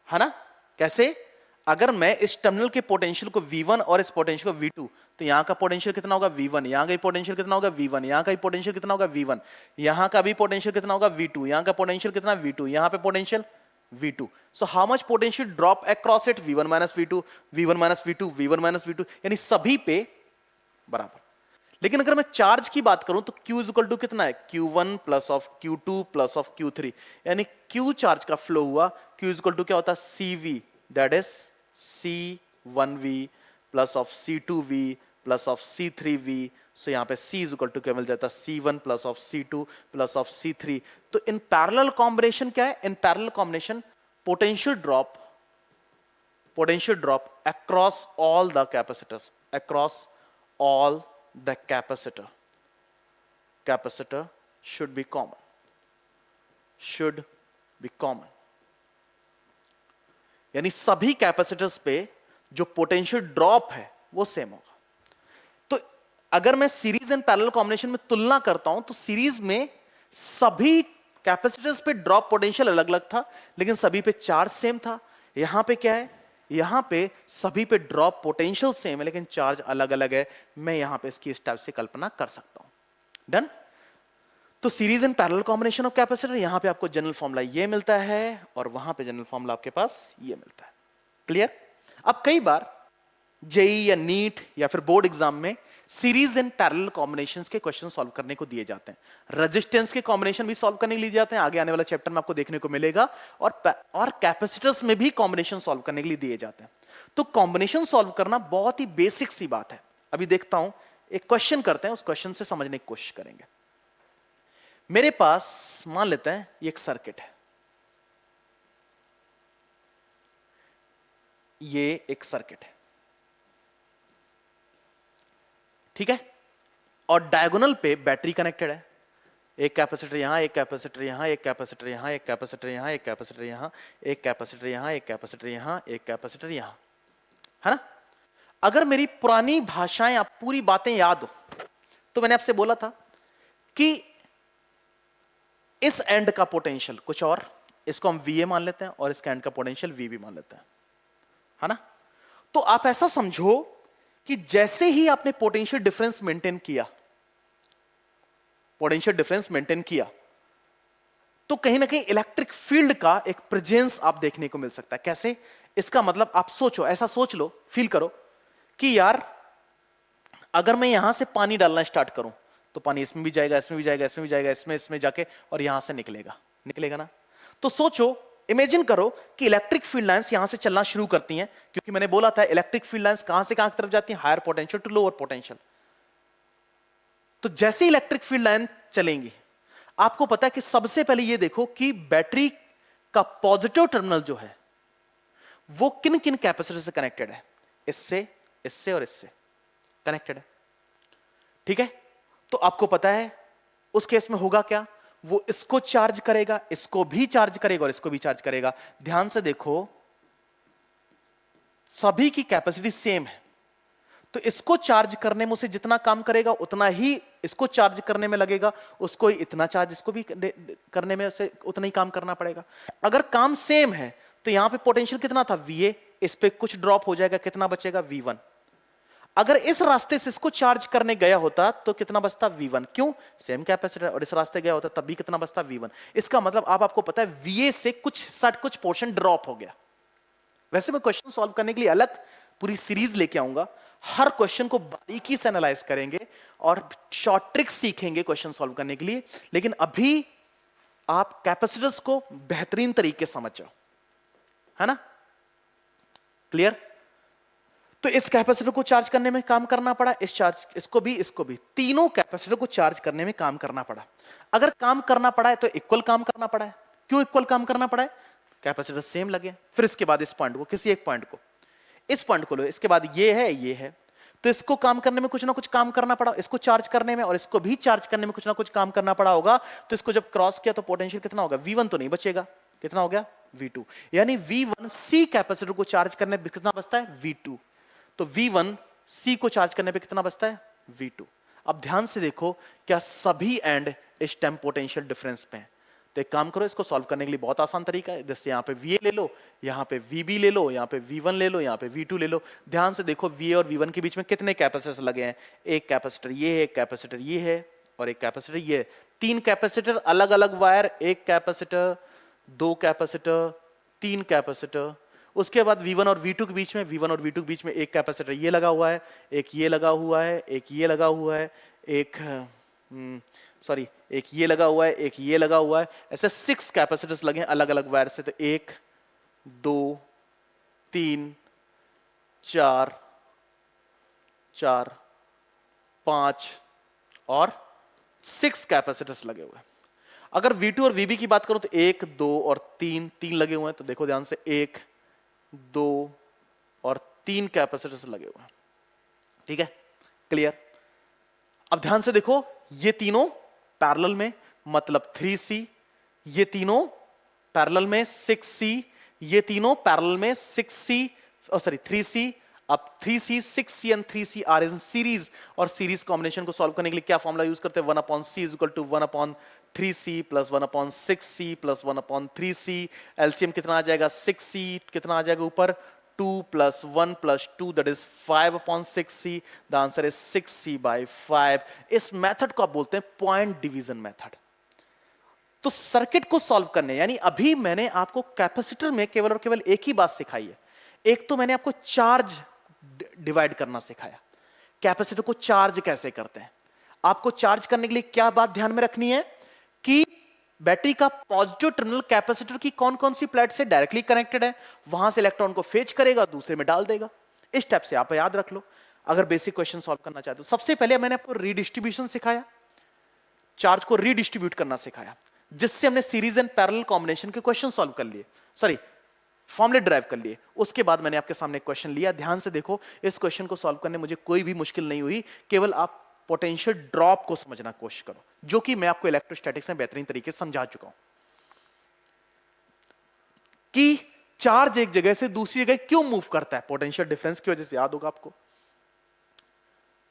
है ना? कैसे? अगर मैं इस टर्मिनल के पोटेंशियल को V1 और इस पोटेंशियल को V2, तो यहां का पोटेंशियल कितना होगा? V1। यहां का पोटेंशियल कितना होगा? V1। यहां का पोटेंशियल कितना होगा? V1। यहां का भी पोटेंशियल कितना होगा? V2। यहां का पोटेंशियल कितना? V2। यहां पे potential V2। So how much potential drop across it? V1 V2, V1 V2, V1 V2, यानी सभी पे बराबर। लेकिन अगर मैं चार्ज की बात करूं तो Q इज इक्वल टू कितना है? Q1 plus of Q2 plus of Q3, यानी Q चार्ज का फ्लो हुआ। Q इज इक्वल टू क्या होता है? CV, that is C1V plus of C2V plus of C3V। सो यहां पे C इज इक्वल टू क्या मिल जाता है? C1 plus of C2 plus of C3। तो इन पैरेलल कॉम्बिनेशन क्या है? In parallel combination potential drop across all the capacitors, across all the capacitor should be common, यानी सभी कैपेसिटर्स पे जो पोटेंशियल ड्रॉप है वो सेम होगा। तो अगर मैं सीरीज एंड पैरेलल कॉम्बिनेशन में तुलना करता हूं तो सीरीज में सभी कैपेसिटर्स पे ड्रॉप पोटेंशियल अलग अलग था, लेकिन सभी पे चार्ज सेम था। यहां पे क्या है? यहां पे सभी पे ड्रॉप पोटेंशियल सेम है, लेकिन चार्ज अलग अलग है। मैं यहां पे इसकी इस टाइप से कल्पना कर सकता हूं। डन? तो series and parallel combination of capacitor, यहां पे आपको जनरल फॉर्मूला ये मिलता है और वहां पे जनरल फॉर्मूला आपके पास ये मिलता है। क्लियर? अब कई बार जेई या नीट या फिर बोर्ड एग्जाम में सीरीज एंड पैरेलल कॉम्बिनेशंस के क्वेश्चन सॉल्व करने को दिए जाते हैं। रेजिस्टेंस के कॉम्बिनेशन भी सॉल्व करने के लिए जाते हैं, आगे आने वाला चैप्टर में आपको देखने को मिलेगा। और कैपेसिटर्स में भी कॉम्बिनेशन सॉल्व करने के लिए दिए जाते हैं। तो कॉम्बिनेशन सॉल्व करना बहुत ही बेसिक सी बात है। अभी देखता हूं, एक क्वेश्चन करते हैं, उस क्वेश्चन से समझने की कोशिश करेंगे। मेरे पास मान लेते हैं ये एक सर्किट है, ये एक सर्किट है, ठीक है? और डायगोनल पे बैटरी कनेक्टेड है। एक कैपेसिटर यहां, एक कैपेसिटर यहां, एक कैपेसिटर यहां, एक कैपेसिटर यहां, एक कैपेसिटर यहां, एक कैपेसिटर यहां, एक कैपेसिटर यहां, एक कैपेसिटर यहां, है ना? अगर मेरी पुरानी भाषाएं, आप पूरी बातें याद हो, तो मैंने आपसे बोला था कि इस एंड का पोटेंशियल कुछ और, इसको हम VA मान लेते हैं, और इसका एंड का पोटेंशियल VB मान लेते हैं, है ना? तो आप ऐसा समझो कि जैसे ही आपने पोटेंशियल डिफरेंस मेंटेन किया, तो कहीं ना कहीं इलेक्ट्रिक फील्ड का एक प्रेजेंस आप देखने को मिल सकता है। कैसे? इसका मतलब आप सोचो, ऐसा सोच लो, फील करो कि यार अगर मैं यहां से पानी डालना स्टार्ट करूं तो पानी इसमें भी जाएगा, इसमें भी जाएगा, इसमें भी जाएगा, इसमें जाके और यहां से निकलेगा ना? तो सोचो, इमेजिन करो कि इलेक्ट्रिक फील्ड लाइंस यहां से चलना शुरू करती हैं, क्योंकि मैंने बोला था इलेक्ट्रिक फील्ड लाइंस कहां से कहां की तरफ जाती हैं? Higher potential to lower potential. तो जैसे इलेक्ट्रिक फील्ड लाइन चलेंगी, आपको पता है कि सबसे पहले ये देखो कि बैटरी का पॉजिटिव टर्मिनल जो है वो किन किन कैपेसिटर से कनेक्टेड है? इससे, इससे और इससे कनेक्टेड है, ठीक है? तो आपको पता है उस केस में होगा क्या? वो इसको चार्ज करेगा, इसको भी चार्ज करेगा और इसको भी चार्ज करेगा। ध्यान से देखो, सभी की कैपेसिटी सेम है, तो तो इसको चार्ज करने में उसे जितना काम करेगा उतना ही इसको चार्ज करने में लगेगा, उसको इतना चार्ज इसको भी करने में उसे उतना ही काम करना पड़ेगा। अगर काम सेम है तो यहां पे पोटेंशियल कितना था VA, इस पे कुछ ड्रॉप हो जाएगा, कितना बचेगा V1। अगर इस रास्ते से इसको चार्ज करने गया होता तो कितना बचता V1, क्यों सेम कैपेसिटर, और इस रास्ते गया होता तब भी कितना बचता V1। इसका मतलब आपको पता है VA से कुछ पोर्शन ड्रॉप हो गया। वैसे मैं क्वेश्चन सॉल्व करने के लिए अलग पूरी सीरीज लेके आऊंगा, हर क्वेश्चन को बारीकी से एनालाइज करेंगे और शॉर्ट ट्रिक्स सीखेंगे क्वेश्चन सॉल्व करने के लिए, लेकिन अभी आप कैपेसिटर्स को बेहतरीन तरीके से समझ जाओ, है ना, क्लियर। तो इस कैपेसिटर को चार्ज करने में काम करना पड़ा, इसको भी तीनों कैपेसिटर को चार्ज करने में काम करना पड़ा। अगर काम करना पड़ा है तो इक्वल काम करना पड़ा है। क्यों इक्वल काम करना पड़ा है, कैपेसिटर सेम लगे। फिर इसके बाद इस पॉइंट को, किसी एक पॉइंट को, इस पॉइंट को लो, इसके बाद ये है, तो इसको काम करने में कुछ ना कुछ काम करना पड़ा, इसको चार्ज करने में और इसको भी चार्ज करने में कुछ ना कुछ काम करना पड़ा होगा। तो इसको जब क्रॉस किया तो पोटेंशियल कितना होगा, V1 तो नहीं बचेगा, कितना हो गया V2, यानी V1C कैपेसिटर को चार्ज करने पे कितना बचता है V2, तो V1C को चार्ज करने पे कितना बचता है V2। अब ध्यान से देखो, क्या सभी एंड इस टाइम पोटेंशियल डिफरेंस पे हैं। तो एक काम करो, इसको सॉल्व करने के लिए बहुत आसान तरीका है, जैसे यहां पे VA ले लो, यहां पे VB ले लो, यहां पे V1 ले लो, यहां पे V2 ले लो। ध्यान से देखो VA और V1 के बीच में कितने कैपेसिटर्स लगे हैं, एक कैपेसिटर ये है, एक कैपेसिटर ये है और एक कैपेसिटर ये है। तीन कैपेसिटर अलग अलग वायर, एक कैपेसिटर, दो कैपेसिटर, तीन कैपेसिटर। उसके बाद V1 और V2 के बीच में एक कैपेसिटर ये लगा हुआ है, एक ये लगा हुआ है, एक ये लगा हुआ है, एक ये लगा हुआ है, एक ये लगा हुआ है। ऐसे 6 कैपेसिटर्स लगे हैं अलग अलग वायर से। तो 1 2 3 4 5 और 6 कैपेसिटर्स लगे हुए हैं। अगर V2 और VB की बात करूं तो 1 2 और 3 लगे हुए हैं। तो देखो ध्यान से, 1 2 और 3 कैपेसिटर्स लगे हुए हैं, ठीक है, क्लियर। अब ध्यान से देखो, ये तीनों पैरेलल में, मतलब 3C, ये तीनों पैरेलल में 6C, ये तीनों पैरेलल में 3C। अब 3C 6C and 3C are in series, और सीरीज कॉम्बिनेशन को सॉल्व करने के लिए क्या फॉर्मूला यूज करते हैं, 1/C is equal to 1/3C plus 1/6C plus 1/3C। LCM कितना आ जाएगा 6C, कितना आ जाएगा ऊपर 2 + 1 + 2 that is 5/6C। The answer is 6C/5। इस मेथड को आप बोलते हैं पॉइंट डिवीजन मेथड। तो सर्किट को सॉल्व करने, यानी अभी मैंने आपको कैपेसिटर में केवल और केवल एक ही बात सिखाई है। एक तो मैंने आपको चार्ज डिवाइड करना सिखाया, कैपेसिटर को चार्ज कैसे करते हैं। आपको चार्ज करने के लिए क्या बात ध्यान में रखनी है कि बैटरी का पॉजिटिव टर्मिनल कैपेसिटर की कौन कौन सी प्लेट से डायरेक्टली कनेक्टेड है, वहां से इलेक्ट्रॉन को फेच करेगा, दूसरे में डाल देगा। इस स्टेप से आप याद रख लो अगर बेसिक क्वेश्चन सॉल्व करना चाहते हो। सबसे पहले मैंने आपको रीडिस्ट्रीब्यूशन सिखाया, चार्ज को रीडिस्ट्रीब्यूट करना सिखाया, जिससे हमने सीरीज एंड पैरेलल कॉम्बिनेशन के क्वेश्चन सॉल्व कर लिए, फॉर्मूले ड्राइव कर लिए। उसके बाद मैंने आपके सामने क्वेश्चन लिया। ध्यान से देखो, इस क्वेश्चन को सॉल्व करने मुझे कोई भी मुश्किल नहीं हुई, केवल आप पोटेंशियल ड्रॉप को समझना कोशिश करो, जो कि मैं आपको इलेक्ट्रोस्टैटिक्स में बेहतरीन तरीके से समझा चुका हूं कि चार्ज एक जगह से दूसरी जगह क्यों मूव करता है, पोटेंशियल डिफरेंस की वजह से। याद होगा आपको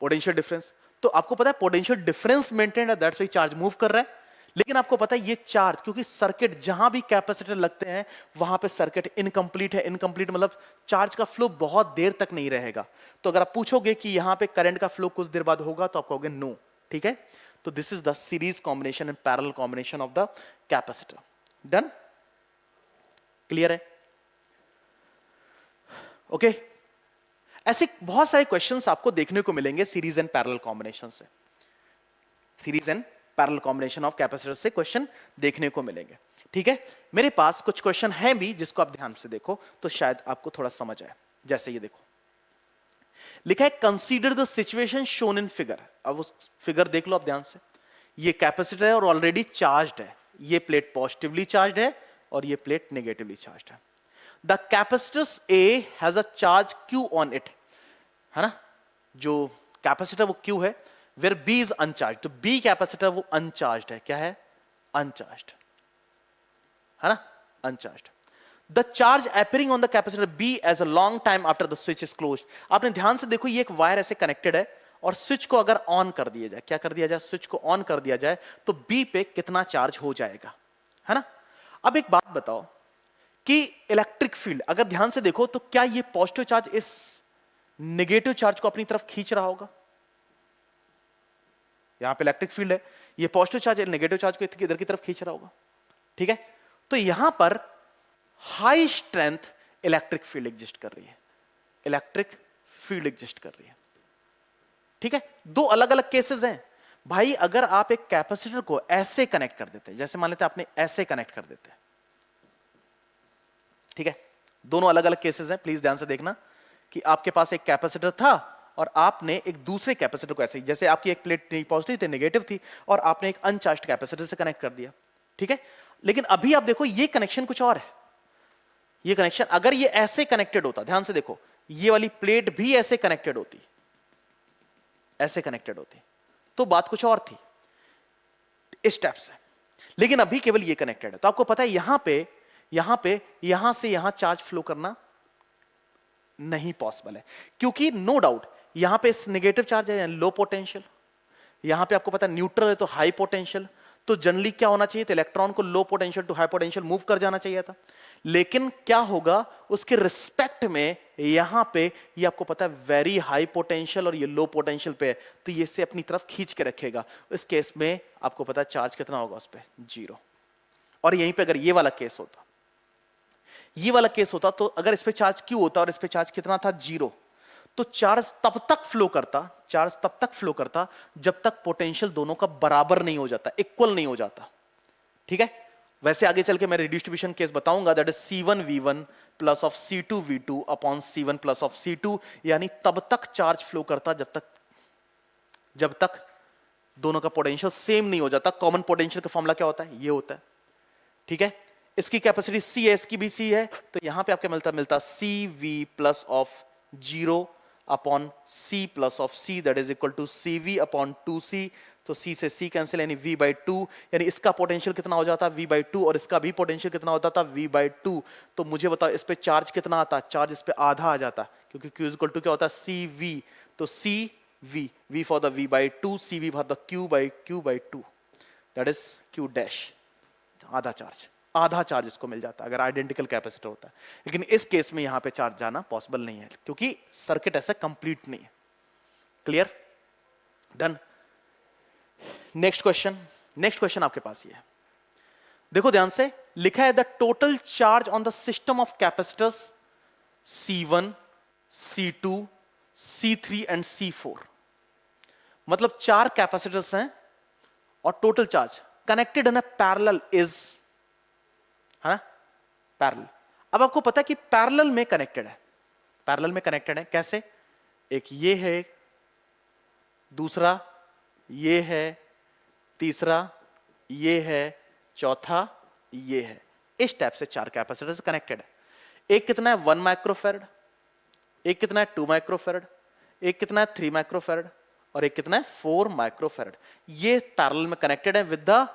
पोटेंशियल डिफरेंस, तो आपको पता है पोटेंशियल डिफरेंस मेंटेन है, दैट्स व्हाई चार्ज मूव कर रहा है। लेकिन आपको पता है ये चार्ज, क्योंकि सर्किट जहां भी कैपेसिटर लगते हैं वहां पे सर्किट इनकम्प्लीट है। इनकम्प्लीट मतलब चार्ज का फ्लो बहुत देर तक नहीं रहेगा। तो अगर आप पूछोगे कि यहां पे करंट का फ्लो कुछ देर बाद होगा, तो आप कहोगे नो, ठीक है। तो this is the series combination and parallel combination of the capacitor. Done, clear है, ओके। ऐसे बहुत सारे क्वेश्चंस आपको देखने को मिलेंगे सीरीज एंड पैरेलल कॉम्बिनेशन से, series and parallel combination of capacitor से क्वेश्चन देखने को मिलेंगे, ठीक है। मेरे पास कुछ क्वेश्चन हैं भी, जिसको आप ध्यान से देखो तो शायद आपको थोड़ा समझ आए। जैसे ये देखो, लिखा है consider the situation shown in figure. अब उस फिगर देख लो आप ध्यान से। ये कैपेसिटर है और ऑलरेडी चार्ज्ड है। ये प्लेट पॉजिटिवली चार्ज्ड है और ये प्लेट नेगेटिवली चार्ज्ड है। The capacitor A has a charge Q on it, है ना। जो कैपेसिटर वो Q है, वेयर B इज अनचार्ज। तो B कैपेसिटर वो अनचार्ज्ड है। क्या है, अनचार्ज्ड, है ना, uncharged. The charge appearing on the capacitor B as a long time after the switch is closed. आपने ध्यान से देखो, ये एक वायर ऐसे कनेक्टेड है और स्विच को अगर ऑन कर दिया जाए, क्या कर दिया जाए, स्विच को ऑन कर दिया जाए, तो बी पे कितना चार्ज हो जाएगा, है ना। अब एक बात बताओ कि इलेक्ट्रिक फील्ड अगर ध्यान से देखो तो क्या ये पॉजिटिव चार्ज इस नेगेटिव चार्ज को अपनी तरफ खींच रहा होगा। यहां पे इलेक्ट्रिक फील्ड है, ये पॉजिटिव चार्ज नेगेटिव चार्ज को इधर की तरफ खींच रहा होगा, ठीक है। तो यहां पर high strength electric field exist कर रही है, इलेक्ट्रिक फील्ड एग्जिस्ट कर रही है, ठीक है। दो अलग अलग केसेस हैं भाई। अगर आप एक कैपेसिटर को ऐसे कनेक्ट कर देते हैं, जैसे मान लेते हैं आपने ऐसे कनेक्ट कर देते हैं, ठीक है, दोनों अलग अलग केसेस हैं, प्लीज ध्यान से देखना कि आपके पास एक कैपेसिटर था और आपने एक दूसरे कैपेसिटर को ऐसे, जैसे आपकी एक प्लेट पॉजिटिव थी नेगेटिव थी और आपने एक अनचार्ज्ड कैपेसिटर से कनेक्ट कर दिया, ठीक है। लेकिन अभी आप देखो ये कनेक्शन कुछ और है। ये कनेक्शन अगर ये ऐसे कनेक्टेड होता, ध्यान से देखो, ये वाली प्लेट भी ऐसे कनेक्टेड होती, ऐसे कनेक्टेड होती, तो बात कुछ और थी इस टाइप से। लेकिन अभी केवल ये कनेक्टेड है, तो आपको पता है यहां पे यहां से यहां चार्ज फ्लो करना नहीं पॉसिबल है, क्योंकि नो डाउट यहां पे नेगेटिव चार्ज है, लो पोटेंशियल, यहां पे आपको पता है न्यूट्रल है तो हाई पोटेंशियल। तो जनरली क्या होना चाहिए, तो इलेक्ट्रॉन को low potential to high potential move कर जाना चाहिए था। लेकिन क्या होगा उसके रिस्पेक्ट में, यहां पे ये आपको पता है वेरी हाई पोटेंशियल और ये लो पोटेंशियल पे है, तो ये से अपनी तरफ खींच के रखेगा। इस केस में आपको पता है चार्ज कितना होगा उस पे, 0। और यहीं पे अगर ये वाला केस होता, ये वाला केस होता, तो अगर इस पे चार्ज क्यू होता और इस पे चार्ज कितना था, 0, तो चार्ज तब तक फ्लो करता जब तक पोटेंशियल दोनों का बराबर नहीं हो जाता, इक्वल नहीं हो जाता, ठीक है। वैसे आगे चल के मैं रिडिस्ट्रीब्यूशन केस बताऊंगा, that is C1V1 plus of C2V2 upon C1 plus of C2, यानी तब तक चार्ज फ्लो करता जब तक दोनों का पोटेंशियल सेम नहीं हो जाता। कॉमन पोटेंशियल का फॉर्मूला क्या होता है, ये होता है, ठीक है। इसकी कैपेसिटी C है, इसकी भी C है, तो यहां पे आपको मिलता CV plus of 0 upon C plus of C, that is equal to CV upon 2C। तो C से C कैंसिल, यानी V/2, यानी इसका पोटेंशियल कितना हो जाता V/2 और इसका भी पोटेंशियल कितना होता था V/2। तो मुझे बताओ इस पे चार्ज कितना आता, चार्ज इस पे आधा आ जाता, क्योंकि Q इक्वल टू क्या होता है, CV। तो CV, V for the V/2, CV for the Q/2, that is Q dash, आधा चार्ज इसको मिल जाता अगर आइडेंटिकल कैपेसिटर होता है। लेकिन इस केस में यहां पे चार्ज जाना पॉसिबल नहीं है, क्योंकि सर्किट ऐसा कंप्लीट नहीं है। Clear, done. नेक्स्ट क्वेश्चन आपके पास ये है, देखो ध्यान से, लिखा है the total charge on the system of capacitors C1, C2, C3 and C4। मतलब 4 कैपेसिटर्स हैं और total charge connected in a parallel is, है ना, पैरेलल। अब आपको पता है कि पैरेलल में कनेक्टेड है, कैसे, एक ये है, दूसरा ये है, तीसरा ये है, चौथा ये है, इस टाइप से 4 कैपेसिटर्स कनेक्टेड है। एक कितना है 1 माइक्रोफैरड, एक कितना है 2 माइक्रोफैरड, एक कितना है 3 माइक्रोफैरड और एक कितना है 4 माइक्रोफैरड। ये पैरेलल में कनेक्टेड है विद द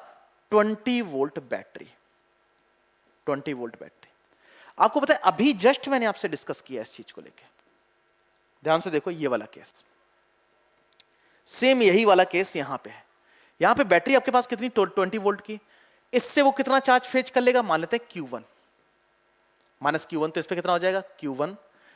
20 वोल्ट बैटरी। आपको पता है अभी जस्ट मैंने आपसे डिस्कस किया इस चीज को लेके, ध्यान से देखो, ये वाला केस सेम यही वाला केस यहां पे है। यहां पे बैटरी आपके पास कितनी 20 वोल्ट की, इससे वो कितना चार्ज फेच कर लेगा, मान लेते हैं Q1 माइनस Q1, तो इस पे कितना हो जाएगा Q1,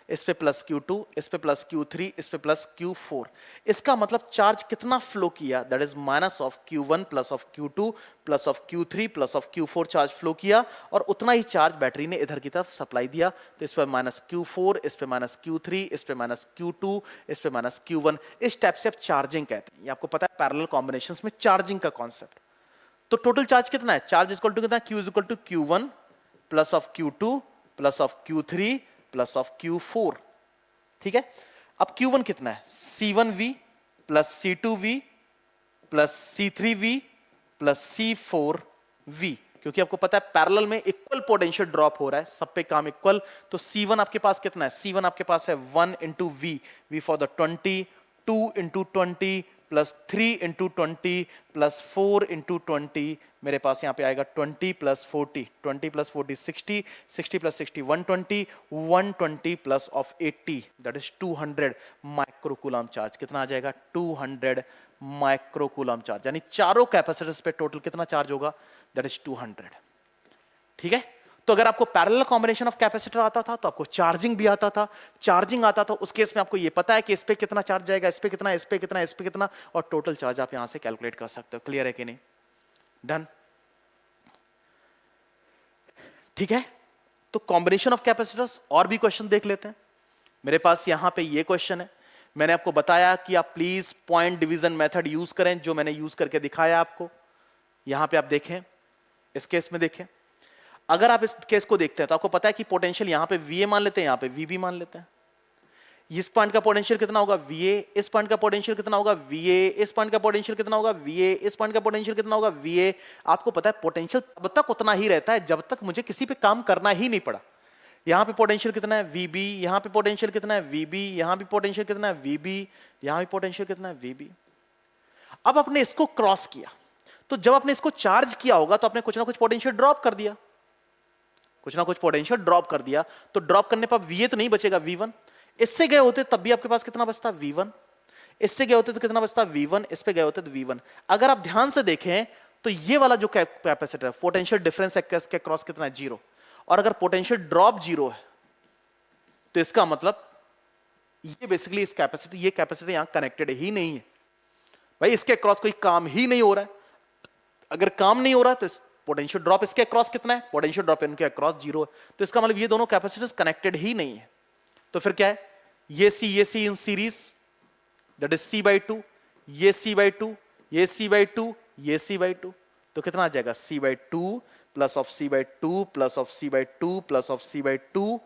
इस पे प्लस Q2, इस पे प्लस Q3, इस पे प्लस Q4। इसका मतलब चार्ज कितना फ्लो किया, that is minus of Q1 plus of Q2 plus of Q3 plus of Q4 charge flow किया, और उतना ही चार्ज बैटरी ने इधर की तरफ सप्लाई दिया। तो इस पे माइनस Q4, इस पे माइनस Q3, इस पे माइनस Q2, इस पे माइनस Q1। इस टाइप से आप चार्जिंग कहते हैं, ये आपको पता है पैरेलल कॉम्बिनेशंस में चार्जिंग का कॉन्सेप्ट। तो टोटल चार्ज कितना है, चार्ज इक्वल टू कितना, Q is equal to Q1 plus of Q2 plus of Q3 plus of Q4, ठीक है। अब Q1 कितना है, C1V plus C2V plus C3V plus C4V, क्योंकि आपको पता है पैरेलल में इक्वल पोटेंशियल ड्रॉप हो रहा है, सब पे काम इक्वल। तो C1 आपके पास कितना है, C1 आपके पास है 1 into V, V for the 20, 2 into 20, plus 3 into 20 plus 4 into 20, मेरे पास यहां पे आएगा 20 plus 40, 20 plus 40 60, 60 plus 60 120, 120 plus of 80 that is 200 microcoulomb charge. कितना आ जाएगा? 200 माइक्रोकूलम चार्ज। यानी चारों कैपेसिटर्स पे टोटल कितना चार्ज होगा? That is 200। ठीक है, तो अगर आपको पैरेलल कॉम्बिनेशन ऑफ कैपेसिटर आता था तो आपको चार्जिंग भी आता था। चार्जिंग आता था उस केस में आपको ये पता है कि इस पे कितना चार्ज जाएगा, इस पे कितना, इस पे कितना, इस पे कितना, और टोटल चार्ज आप यहां से कैलकुलेट कर सकते हो। क्लियर है कि नहीं? डन। ठीक है, तो कॉम्बिनेशन ऑफ कैपेसिटर्स और भी क्वेश्चन देख लेते हैं। मेरे पास यहां पे ये क्वेश्चन है। मैंने आपको बताया कि आप please point division method use करें, जो मैंने यूज करके दिखाया आपको। यहां पे आप देखें, इस केस में देखें, अगर आप इस केस को देखते हैं तो आपको पता है कि पोटेंशियल यहां पे VA मान लेते हैं, यहां पे VB मान लेते हैं। इस पॉइंट का पोटेंशियल कितना होगा? VA। इस पॉइंट का पोटेंशियल कितना होगा? VA। इस पॉइंट का पोटेंशियल कितना होगा? VA। इस पॉइंट का पोटेंशियल कितना होगा? VA। आपको पता है पोटेंशियल तब तक उतना ही रहता है जब तक मुझे किसी पे काम करना ही नहीं पड़ा। यहां पे पोटेंशियल कितना है? VB। यहां पे पोटेंशियल कितना है? VB। यहां भी पोटेंशियल कितना है? VB। यहां भी पोटेंशियल कितना है? VB। अब आपने इसको क्रॉस किया, तो जब आपने इसको चार्ज किया होगा तो आपने कुछ ना कुछ पोटेंशियल ड्रॉप कर दिया, कुछ ना कुछ पोटेंशियल ड्रॉप कर दिया। तो ड्रॉप करने पर VA तो नहीं बचेगा, V1। इससे गए होते तब भी आपके पास कितना बचता? V1। इससे गए होते तो कितना बचता? V1। इस पे गए होते तो V1। अगर आप ध्यान से देखें तो ये वाला जो कैपेसिटर पोटेंशियल डिफरेंस के क्रॉस कितना है? 0। और अगर पोटेंशियल ड्रॉप 0 है तो इसका मतलब ये बेसिकली इस कैपेसिटर, ये कैपेसिटर यहां कनेक्टेड ही नहीं है भाई, इसके क्रॉस कोई काम ही नहीं हो रहा है। अगर काम नहीं हो रहा है तो पोटेंशियल ड्रॉप इसके अक्रॉस कितना है? पोटेंशियल ड्रॉप इनके अक्रॉस 0 है। तो इसका मतलब ये दोनों कैपेसिटर्स कनेक्टेड ही नहीं है। तो फिर क्या है? ये C in series, that is C/2, ये C/2, ये C/2, ये C/2। तो कितना आ जाएगा? C/2 plus of C/2 plus of C/2 plus of C/2,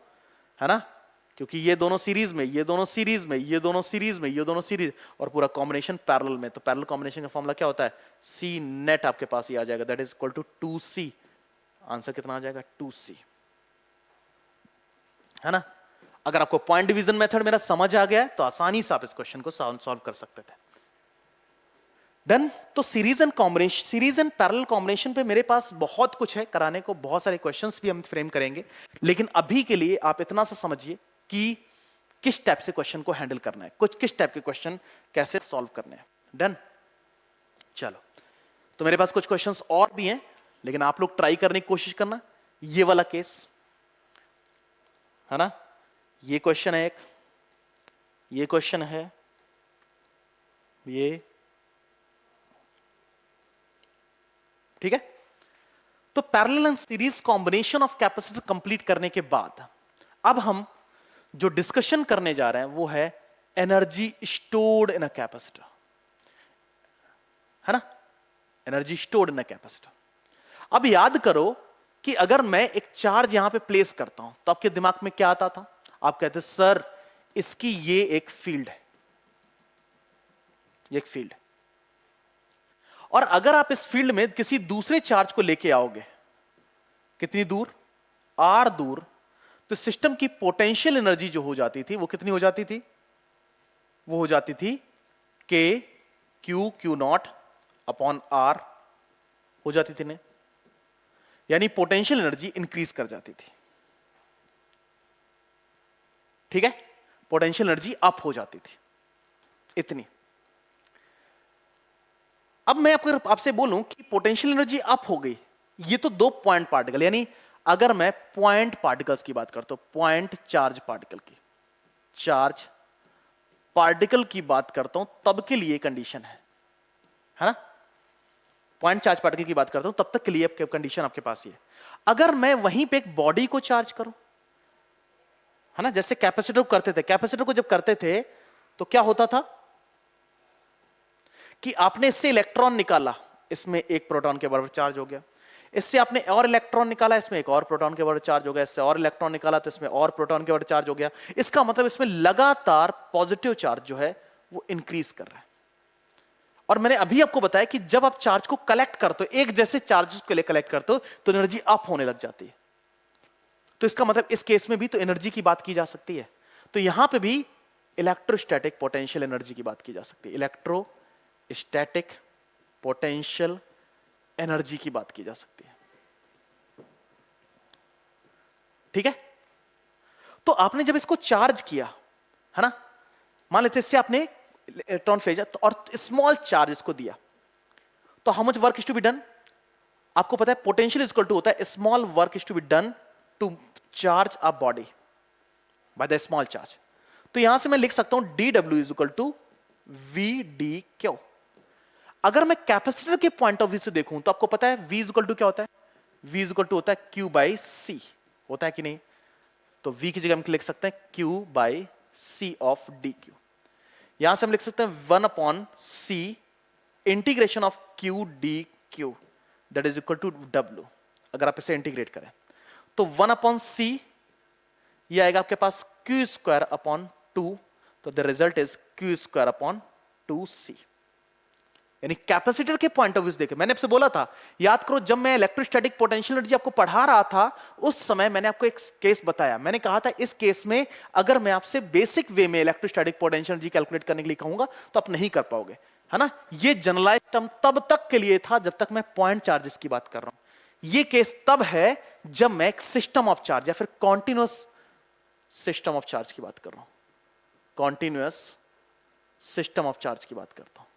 है ना? क्योंकि ये दोनों सीरीज में, ये दोनों सीरीज में, ये दोनों सीरीज में, ये दोनों सीरीज, और पूरा कॉम्बिनेशन पैरेलल में। तो पैरेलल कॉम्बिनेशन का फॉर्मूला क्या होता है? C नेट आपके पास ही आ जाएगा, that is equal to 2C। Answer कितना आ जाएगा? 2C, है ना? अगर आपको पॉइंट डिवीजन मेथड मेरा समझ आ गया है तो आसानी से आप इस क्वेश्चन को सॉल्व कर सकते थे। डन। तो series and combination, series and parallel combination पे मेरे पास बहुत कुछ है कराने को, बहुत सारे क्वेश्चंस भी हम फ्रेम करेंगे, लेकिन अभी के लिए आप इतना सा समझिए कि किस टाइप से क्वेश्चन को हैंडल करना है, कुछ किस टाइप के क्वेश्चन कैसे सॉल्व करने हैं। डन। चलो, तो मेरे पास कुछ क्वेश्चंस और भी हैं, लेकिन आप लोग ट्राई करने की कोशिश करना। ये वाला केस है ना, ये क्वेश्चन है एक, ये क्वेश्चन है, ये, ठीक है। तो parallel and series combination of capacitor complete करने के बाद अब हम जो डिस्कशन करने जा रहे हैं वो है energy stored in a capacitor, है ना? Energy stored in a capacitor. अब याद करो कि अगर मैं एक चार्ज यहां पे प्लेस करता हूं तो आपके दिमाग में क्या आता था? आप कहते सर इसकी ये एक फील्ड है, ये एक फील्ड है, और अगर आप इस फील्ड में किसी दूसरे चार्ज को लेके आओगे, कितनी दूर? R दूर, तो सिस्टम की पोटेंशियल एनर्जी जो हो जाती थी वो कितनी हो जाती थी? वो हो जाती थी Q0 अपॉन R हो जाती थी ने, यानी पोटेंशियल एनर्जी इंक्रीज कर जाती थी। ठीक है, पोटेंशियल एनर्जी अप हो जाती थी इतनी। अब मैं आपसे बोलूं कि पोटेंशियल एनर्जी अप हो गई, ये तो दो पॉइंट पार्टिकल, यानी अगर मैं पॉइंट पार्टिकल्स की बात करता हूं, पॉइंट चार्ज पार्टिकल की, चार्ज पार्टिकल की बात करता हूं, तब के लिए कंडीशन है ना? पॉइंट चार्ज पार्टिकल की बात करता हूं तब तक के लिए कंडीशन आपके पास ये है। अगर मैं वहीं पे एक बॉडी को चार्ज करूं, है ना, जैसे कैपेसिटर को करते थे, कैपेसिटर को जब करते थे तो क्या होता था कि आपने इससे इलेक्ट्रॉन निकाला, इसमें एक प्रोटॉन के बराबर चार्ज हो गया, इससे आपने और इलेक्ट्रॉन निकाला, इसमें एक और प्रोटॉन के बराबर चार्ज हो गया, इससे और इलेक्ट्रॉन निकाला तो इसमें और प्रोटॉन के बराबर चार्ज हो गया। इसका मतलब इसमें लगातार पॉजिटिव चार्ज जो है वो इंक्रीज कर रहा है। और मैंने अभी आपको बताया कि जब आप चार्ज को कलेक्ट करते हो, एक जैसे चार्जेस के लिए कलेक्ट करते हो, तो एनर्जी अप होने लग जाती है। तो इसका मतलब इस केस में भी तो एनर्जी की बात की जा सकती है। तो यहां पे भी इलेक्ट्रोस्टैटिक पोटेंशियल एनर्जी की बात की जा सकती है, इलेक्ट्रो स्टैटिक पोटेंशियल एनर्जी की बात की जा सकती है। ठीक है, तो आपने जब इसको चार्ज किया है ना, मान लेते इससे आपने इलेक्ट्रॉन भेजा और स्मॉल चार्ज इसको दिया, तो how much work is to be done? आपको पता है पोटेंशियल इज इक्वल टू होता है small work is to be done to charge a body by the small charge. तो यहां से मैं लिख सकता हूं dw is equal to vdq। अगर मैं कैपेसिटर के पॉइंट ऑफ व्यू से देखूं तो आपको पता है v इज इक्वल टू क्या होता है? v इज इक्वल टू होता है q बाई c, होता है कि नहीं? तो v की जगह हम लिख सकते हैं q by c of dq। यहां से हम लिख सकते हैं 1 upon c integration of q dq that is equal to w। अगर आप इसे इंटीग्रेट करें तो 1 अपॉन c ये आएगा आपके पास q स्क्वायर अपॉन 2, तो the result is q square upon 2c। यानी कैपेसिटर के पॉइंट ऑफ व्यू से देखें, मैंने आपसे बोला था, याद करो जब मैं इलेक्ट्रोस्टैटिक पोटेंशियल एनर्जी आपको पढ़ा रहा था उस समय मैंने आपको एक केस बताया। मैंने कहा था इस केस में अगर मैं आपसे बेसिक वे में इलेक्ट्रोस्टैटिक पोटेंशियल एनर्जी कैलकुलेट करने के लिए कहूंगा तो आप नहीं कर पाओगे, है ना। ये जनरलाइज टर्म तब तक के लिए था जब तक मैं पॉइंट चार्जेस की बात कर रहा हूं। ये केस तब है जब मैं एक सिस्टम ऑफ चार्ज या फिर कॉन्टिन्यूअस सिस्टम ऑफ चार्ज की बात कर रहा हूं, कॉन्टिन्यूअस सिस्टम ऑफ चार्ज की बात करता हूं।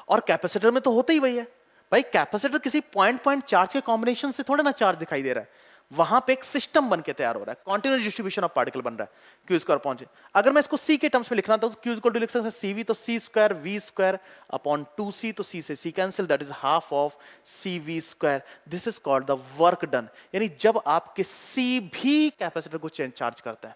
और कैपेसिटर में तो होता ही वही है भाई, कैपेसिटर किसी पॉइंट पॉइंट चार्ज के कॉम्बिनेशन से थोड़ा ना चार्ज दिखाई दे रहा है, वहां पे एक सिस्टम बन के तैयार हो रहा है, कॉन्टिन्यूअस डिस्ट्रीब्यूशन ऑफ पार्टिकल बन रहा है क्यू स्क्वायर पहुंचे। अगर मैं इसको सी के टर्म्स में लिखना था तो क्यू इक्वल टू लिख सकता है सीवी, तो C square V square upon 2c, तो सी से C cancel, that is half of C V square. This is called the work done. यानी जब आप किसी भी कैपेसिटर को चार्ज करते हैं,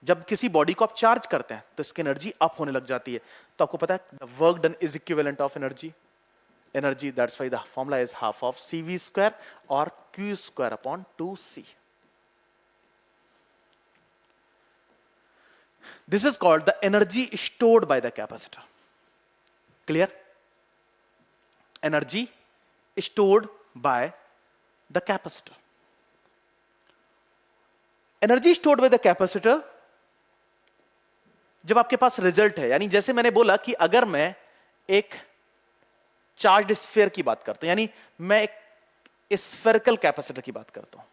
जब किसी बॉडी को आप चार्ज करते हैं तो इसकी एनर्जी अप होने लग जाती है। तो आपको पता है the work done is equivalent of energy, that's why the formula is half of cv square और q square upon 2c। This is called the energy stored by the capacitor. Clear? Energy stored by the capacitor. Energy stored by the capacitor जब आपके पास result है, यानी जैसे मैंने बोला कि अगर मैं एक चार्ज स्फीयर की बात करता हूं, यानी मैं एक स्फेरिकल कैपेसिटर की बात करता हूं,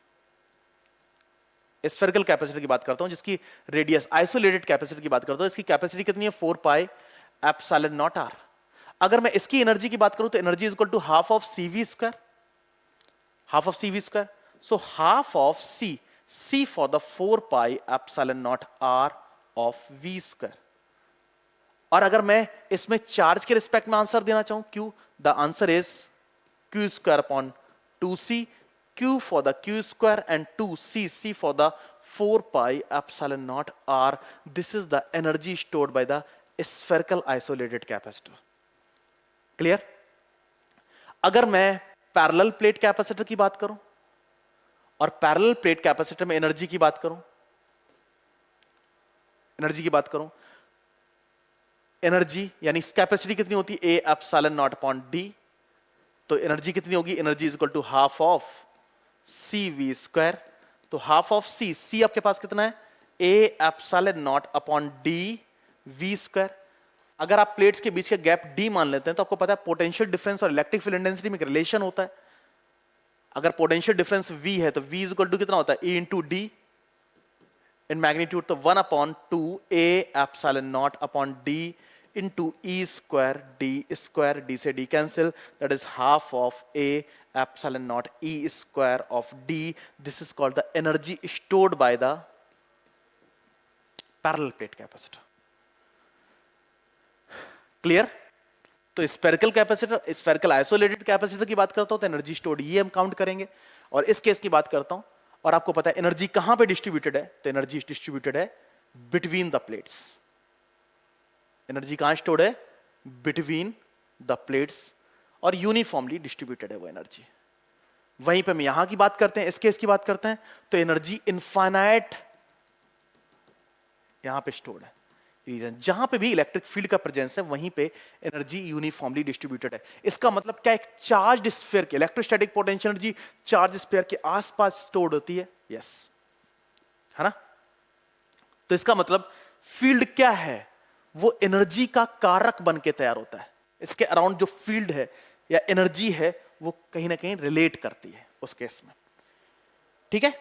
स्फेरिकल कैपेसिटर की बात करता हूं जिसकी रेडियस, आइसोलेटेड कैपेसिटर की बात करता हूं, इसकी कैपेसिटी कितनी है 4 पाई एप्सिलॉन नॉट आर। अगर मैं इसकी एनर्जी की बात करूं तो energy is equal to half of cv square, half of cv square, so half of c for the 4 pi epsilon naught r of v square. और अगर मैं इसमें चार्ज के रिस्पेक्ट में आंसर देना चाहूं q, the answer is q square upon 2c, q for the q square and 2c, c for the 4 pi epsilon not r। This is the energy stored by the spherical isolated capacitor. Clear? अगर मैं parallel plate capacitor की बात करूं और parallel plate capacitor में energy की बात करूं, एनर्जी यानी कैपेसिटी कितनी होती है a epsilon naught upon d, तो एनर्जी कितनी होगी, energy is equal to half of cv square, तो हाफ ऑफ c आपके पास कितना है a epsilon naught upon d v square. अगर आप प्लेट्स के बीच का गैप d मान लेते हैं तो आपको पता है पोटेंशियल डिफरेंस और इलेक्ट्रिक फील्ड इंटेंसिटी में एक रिलेशन होता है। अगर पोटेंशियल डिफरेंस v है तो v इज इक्वल टू कितना होता है e into d in magnitude, तो 1 upon 2 a epsilon naught upon d into e square d से d cancel, that is half of a epsilon naught e square of d. This is called the energy stored by the parallel plate capacitor. Clear? तो spherical capacitor, spherical isolated capacitor की बात करता हूं तो energy stored ये हम count करेंगे, और इस केस की बात करता हूं और आपको पता है एनर्जी कहां पे डिस्ट्रीब्यूटेड है, तो एनर्जी डिस्ट्रीब्यूटेड है बिटवीन द प्लेट्स। एनर्जी कहां स्टोर्ड है, बिटवीन द प्लेट्स, और यूनिफॉर्मली डिस्ट्रीब्यूटेड है वो एनर्जी। वहीं पे हम यहां की बात करते हैं, इस केस की बात करते हैं तो एनर्जी इनफाइनाइट यहां पे स्टोर्ड है। रीजन जहां पे भी इलेक्ट्रिक फील्ड का प्रेजेंस है वहीं पे एनर्जी यूनिफॉर्मली डिस्ट्रीब्यूटेड है। इसका मतलब क्या, एक चार्ज स्फीयर के electrostatic potential energy charge sphere के आसपास स्टोर्ड होती है, यस, है ना। तो इसका मतलब फील्ड क्या है, वो एनर्जी का कारक बन के तैयार होता है। इसके अराउंड जो फील्ड है या एनर्जी है वो कहीं ना कहीं रिलेट करती है उस केस में। ठीक है,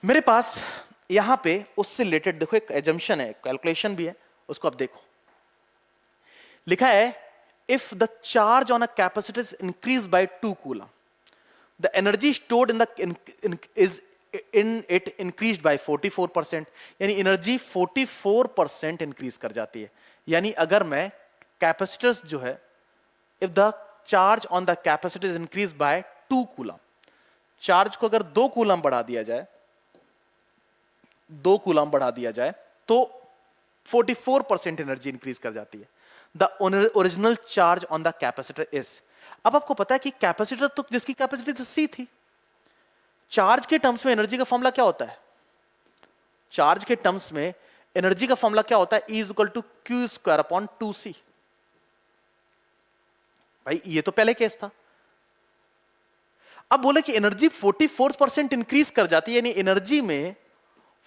मेरे पास यहां पे उससे रिलेटेड देखो एक एजम्पशन है, कैलकुलेशन भी है, उसको आप देखो। लिखा है if the charge on a capacitor is increase by 2 coulomb, the energy stored in it increased by 44%, यानी एनर्जी 44% इंक्रीज कर जाती है। यानी अगर मैं कैपेसिटर्स जो है, if the charge on the capacitor is increase by 2 coulomb, charge को अगर 2 कूलम बढ़ा दिया जाए, 2 कूलम बढ़ा दिया जाए तो 44% एनर्जी इंक्रीज कर जाती है। The original charge on the capacitor is, अब आपको पता है कि कैपेसिटर तो जिसकी कैपेसिटी तो सी थी, चार्ज के टर्म्स में एनर्जी का फॉर्मूला क्या होता है? चार्ज के टर्म्स में एनर्जी का फॉर्मूला क्या होता है? E is equal to Q square upon 2c। भाई ये तो पहले केस था। अब बोले कि एनर्जी 44% इंक्रीज कर जाती है, यानी एनर्जी में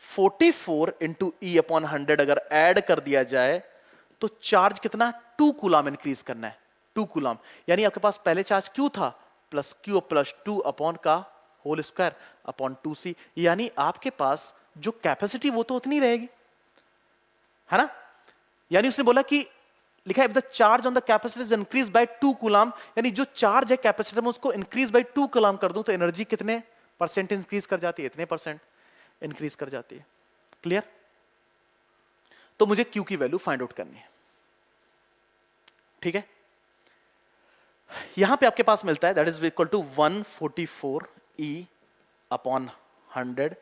44 इंटू ई अपॉन 100 अगर ऐड कर दिया जाए तो चार्ज कितना? 2 कूलम इंक्रीज करना है, 2 कूलम। यानी आपके पास पहले चार्ज क्यू था, प्लस क्यू प्लस 2 अपॉन का होल स्क्वायर अपॉन 2c, यानी आपके पास जो कैपेसिटी वो तो उतनी रहेगी, है ना। यानी उसने बोला कि लिखा है if the charge on the capacitor is increase by 2 coulomb, यानी जो चार्ज है कैपेसिटर में उसको इंक्रीज बाय 2 कूलम कर दूं तो एनर्जी कितने परसेंट इंक्रीज कर जाती है? इतने परसेंट इंक्रीज कर जाती है। क्लियर? तो मुझे Q की वैल्यू फाइंड आउट करनी है। ठीक है, यहां पे आपके पास मिलता है that is equal to 144 E upon 100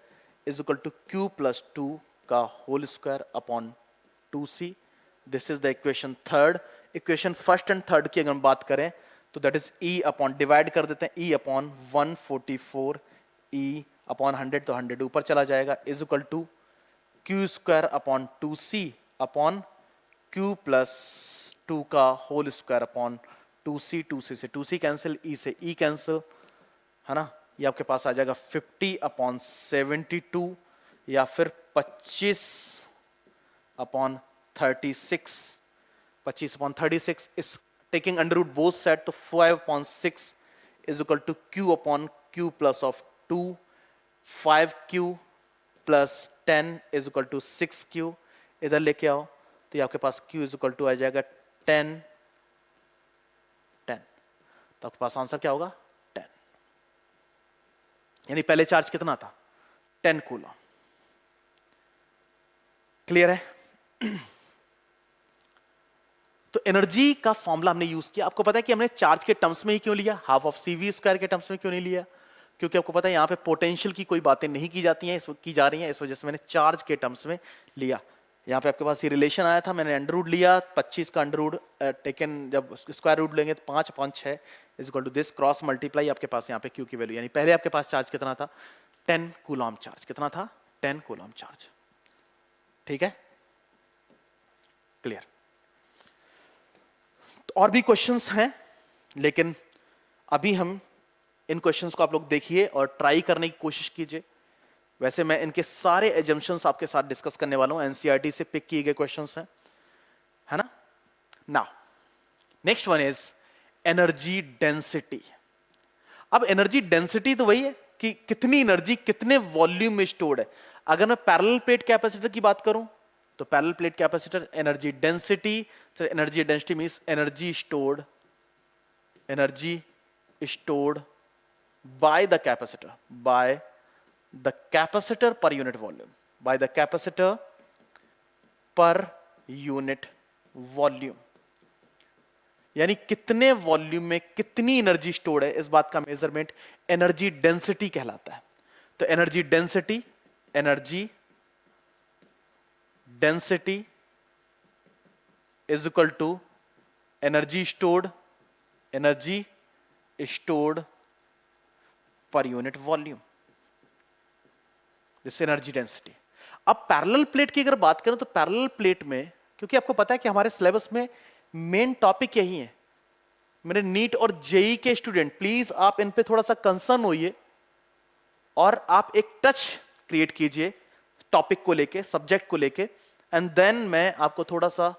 is equal to Q plus 2 का whole square upon 2c। This is the equation third. Equation first and third की अगर हम बात करें तो that is E upon, divide कर देते हैं, E अपॉन 144 E अपॉन 100, तो 100 ऊपर चला जाएगा, is equal to Q square upon 2c upon Q plus 2 का whole square upon 2c। 2c से 2c कैंसिल, E से E कैंसिल, है ना। ये आपके पास आ जाएगा 50 अपॉन 72 या फिर 25 upon 36, 25 upon 36 is taking under root both side, तो 5 upon 6 is equal to Q upon Q plus of 2, 5Q plus 10 is equal to 6Q। इधर लेके आओ तो ये आपके पास Q इज इक्वल टू आ जाएगा 10, 10। तो आपके पास आंसर क्या होगा? 10। यानी पहले चार्ज कितना था? 10 कूलम। क्लियर है? तो एनर्जी का फॉर्मूला हमने यूज किया। आपको पता है कि हमने चार्ज के टर्म्स में ही क्यों लिया, हाफ ऑफ CV स्क्वायर के टर्म्स में क्यों नहीं लिया? क्योंकि आपको पता है यहां पे पोटेंशियल की कोई बातें नहीं की जाती हैं, की जा रही हैं, इस वजह से मैंने चार्ज के टर्म्स में लिया। यहाँ पे आपके पास ये रिलेशन आया था, मैंने अंडर रूट लिया, 25 का अंडर रूट टेकन, जब स्क्वायर रूट लेंगे तो 5 upon 6 is equal to this, cross multiply आपके पास यहाँ पे Q की वैल्यू, यानी पहले आपके पास चार्ज कितना था? 10 कूलम चार्ज। कितना था? 10 कूलम चार्ज। ठीक है, क्लियर। तो और भी क्वेश्चंस हैं, लेकिन अभी हम इन क्वेश्चंस को आप लोग देखिए और ट्राई करने की कोशिश कीजिए। वैसे मैं इनके सारे एजम्पशंस आपके साथ डिस्कस करने वाला हूं, एनसीईआरटी से पिक किए गए क्वेश्चंस हैं, है ना। Now next one is energy density. अब एनर्जी डेंसिटी तो वही है कि कितनी एनर्जी कितने वॉल्यूम में स्टोर्ड है। अगर मैं पैरेलल प्लेट कैपेसिटर की बात करूं तो parallel plate capacitor energy density, energy density means energy stored by the capacitor per unit volume, by the capacitor per unit volume, यानी कितने वॉल्यूम में कितनी एनर्जी स्टोर्ड है, इस बात का मेजरमेंट एनर्जी डेंसिटी कहलाता है। तो energy density is equal to energy stored per unit volume, this energy density. अब पैरेलल प्लेट की अगर बात करें तो पैरेलल प्लेट में, क्योंकि आपको पता है कि हमारे सिलेबस में मेन टॉपिक यही है, मेरे नीट और जेई के स्टूडेंट प्लीज आप इन पे थोड़ा सा कंसर्न होइए और आप एक टच क्रिएट कीजिए टॉपिक को लेके, सब्जेक्ट को लेके। एंड देन मैं आपको थोड़ा सा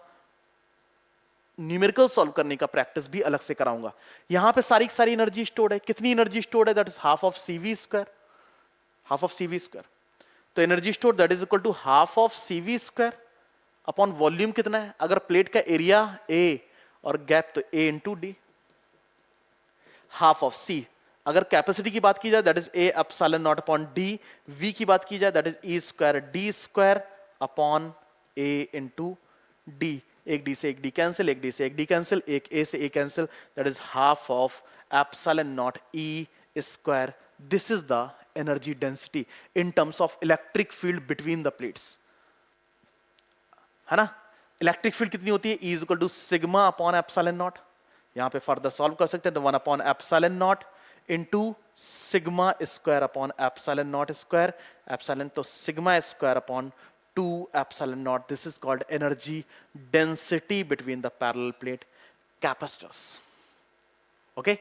न्यूमेरिकल सॉल्व करने का प्रैक्टिस भी अलग से कराऊंगा। यहां पे सारी सारी एनर्जी स्टोर्ड है, कितनी एनर्जी स्टोर्ड है? That is half of CV square, half of CV square. तो energy stored that is equal to half of CV square upon volume कितना है? अगर प्लेट का एरिया A और गैप तो A into D, half of C। अगर capacity की बात की जाए that is A epsilon naught upon D, V की बात की जाए that is E square D square upon A into D. एक डी से एक डी कैंसिल, एक डी से एक डी कैंसिल, एक ए से A cancel, that is half of epsilon naught E square. This is the energy density in terms of electric field between the plates, है ना। इलेक्ट्रिक फील्ड कितनी होती है? E इज इक्वल टू sigma upon epsilon naught. यहां पे further solve कर सकते हैं तो 1 upon epsilon naught into sigma square upon epsilon naught square, epsilon तो sigma square upon 2 epsilon naught. This is called energy density between the parallel plate capacitors. Okay,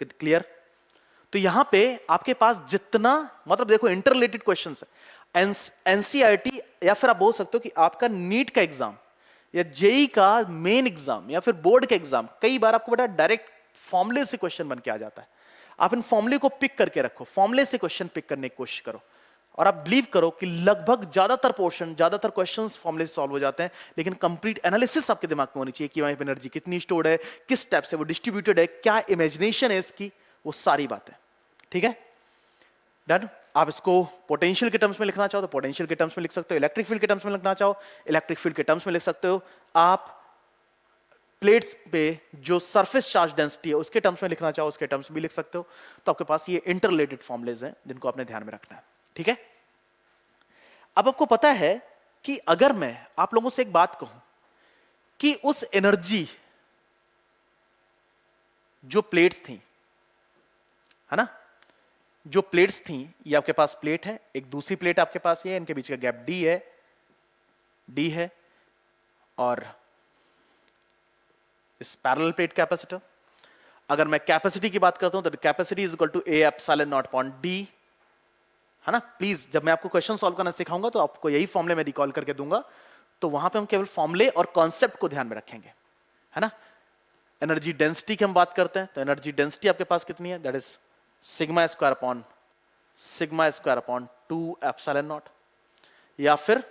clear? तो यहां पे आपके पास जितना, मतलब देखो इंटररिलेटेड क्वेश्चंस है। एनसीईआरटी या फिर आप बोल सकते हो कि आपका नीट का एग्जाम या जेई का मेन एग्जाम या फिर बोर्ड का एग्जाम, कई बार आपको बेटा डायरेक्ट फॉर्मूले से क्वेश्चन बन के आ जाता है। आप इन फॉर्मूले को पिक करके रखो, फॉर्मूले से क्वेश्चन पिक करने की कोशिश करो, और आप बिलीव करो कि लगभग ज्यादातर पोर्शन, ज्यादातर क्वेश्चंस फॉर्मूले से सॉल्व हो जाते हैं। लेकिन कंप्लीट एनालिसिस आपके दिमाग में होनी चाहिए कि वहां पे एनर्जी कितनी स्टोर्ड है, किस टाइप से वो डिस्ट्रीब्यूटेड है, क्या इमेजिनेशन है इसकी, वो सारी बातें। ठीक है, डन। आप इसको पोटेंशियल के टर्म्स में लिखना चाहो तो पोटेंशियल के टर्म्स में लिख सकते हो, इलेक्ट्रिक फील्ड के टर्म्स में लिखना चाहो इलेक्ट्रिक फील्ड के टर्म्स में लिख सकते हो, आप प्लेट्स पे जो सरफेस चार्ज डेंसिटी है उसके टर्म्स में लिखना चाहो उसके टर्म्स भी लिख सकते हो। तो आपके पास ये इंटररिलेटेड फॉर्मुलेज हैं जिनको आपने ध्यान में रखना है। ठीक है, अब आपको पता है कि अगर मैं आप लोगों से एक बात कहूं कि उस एनर्जी जो प्लेट्स थी, है ना, जो प्लेट्स थी, ये आपके पास प्लेट है, एक दूसरी प्लेट आपके पास ये है, इनके बीच का गैप डी है और इस पैरेलल प्लेट कैपेसिटर। अगर मैं कैपेसिटी की बात करता हूं तो capacity is equal to A epsilon naught upon D, है ना। प्लीज जब मैं आपको क्वेश्चन सॉल्व करना सिखाऊंगा तो आपको यही फॉर्मूले में रिकॉल करके दूंगा, तो वहां पे हम केवल फॉर्मूले और कॉन्सेप्ट को ध्यान में रखेंगे, है ना। एनर्जी डेंसिटी की हम बात करते हैं तो एनर्जी डेंसिटी आपके पास कितनी है? That is sigma square upon 2 epsilon not. या फिर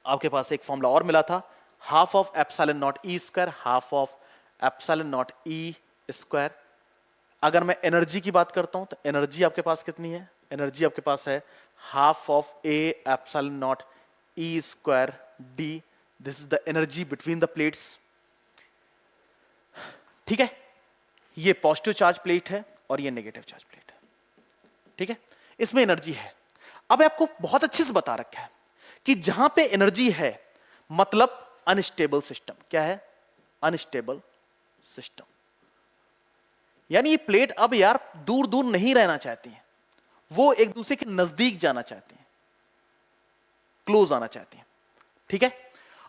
आपके पास एक फॉर्मूला और मिला था, half of epsilon naught E square, half of epsilon naught E square. अगर मैं एनर्जी की बात करता हूं तो एनर्जी आपके पास कितनी है? एनर्जी आपके पास है half of A epsilon naught E square D. This is the energy between the plates. ठीक है, ये पॉजिटिव चार्ज प्लेट है और ये नेगेटिव चार्ज प्लेट है। ठीक है, इसमें एनर्जी है। अब आपको बहुत अच्छे से बता रखा है कि जहां पे एनर्जी है मतलब अनस्टेबल सिस्टम। क्या है? Unstable system. यानी ये प्लेट अब यार दूर दूर नहीं रहना चाहती हैं, वो एक दूसरे के नजदीक जाना चाहती हैं, क्लोज आना चाहती हैं। ठीक है,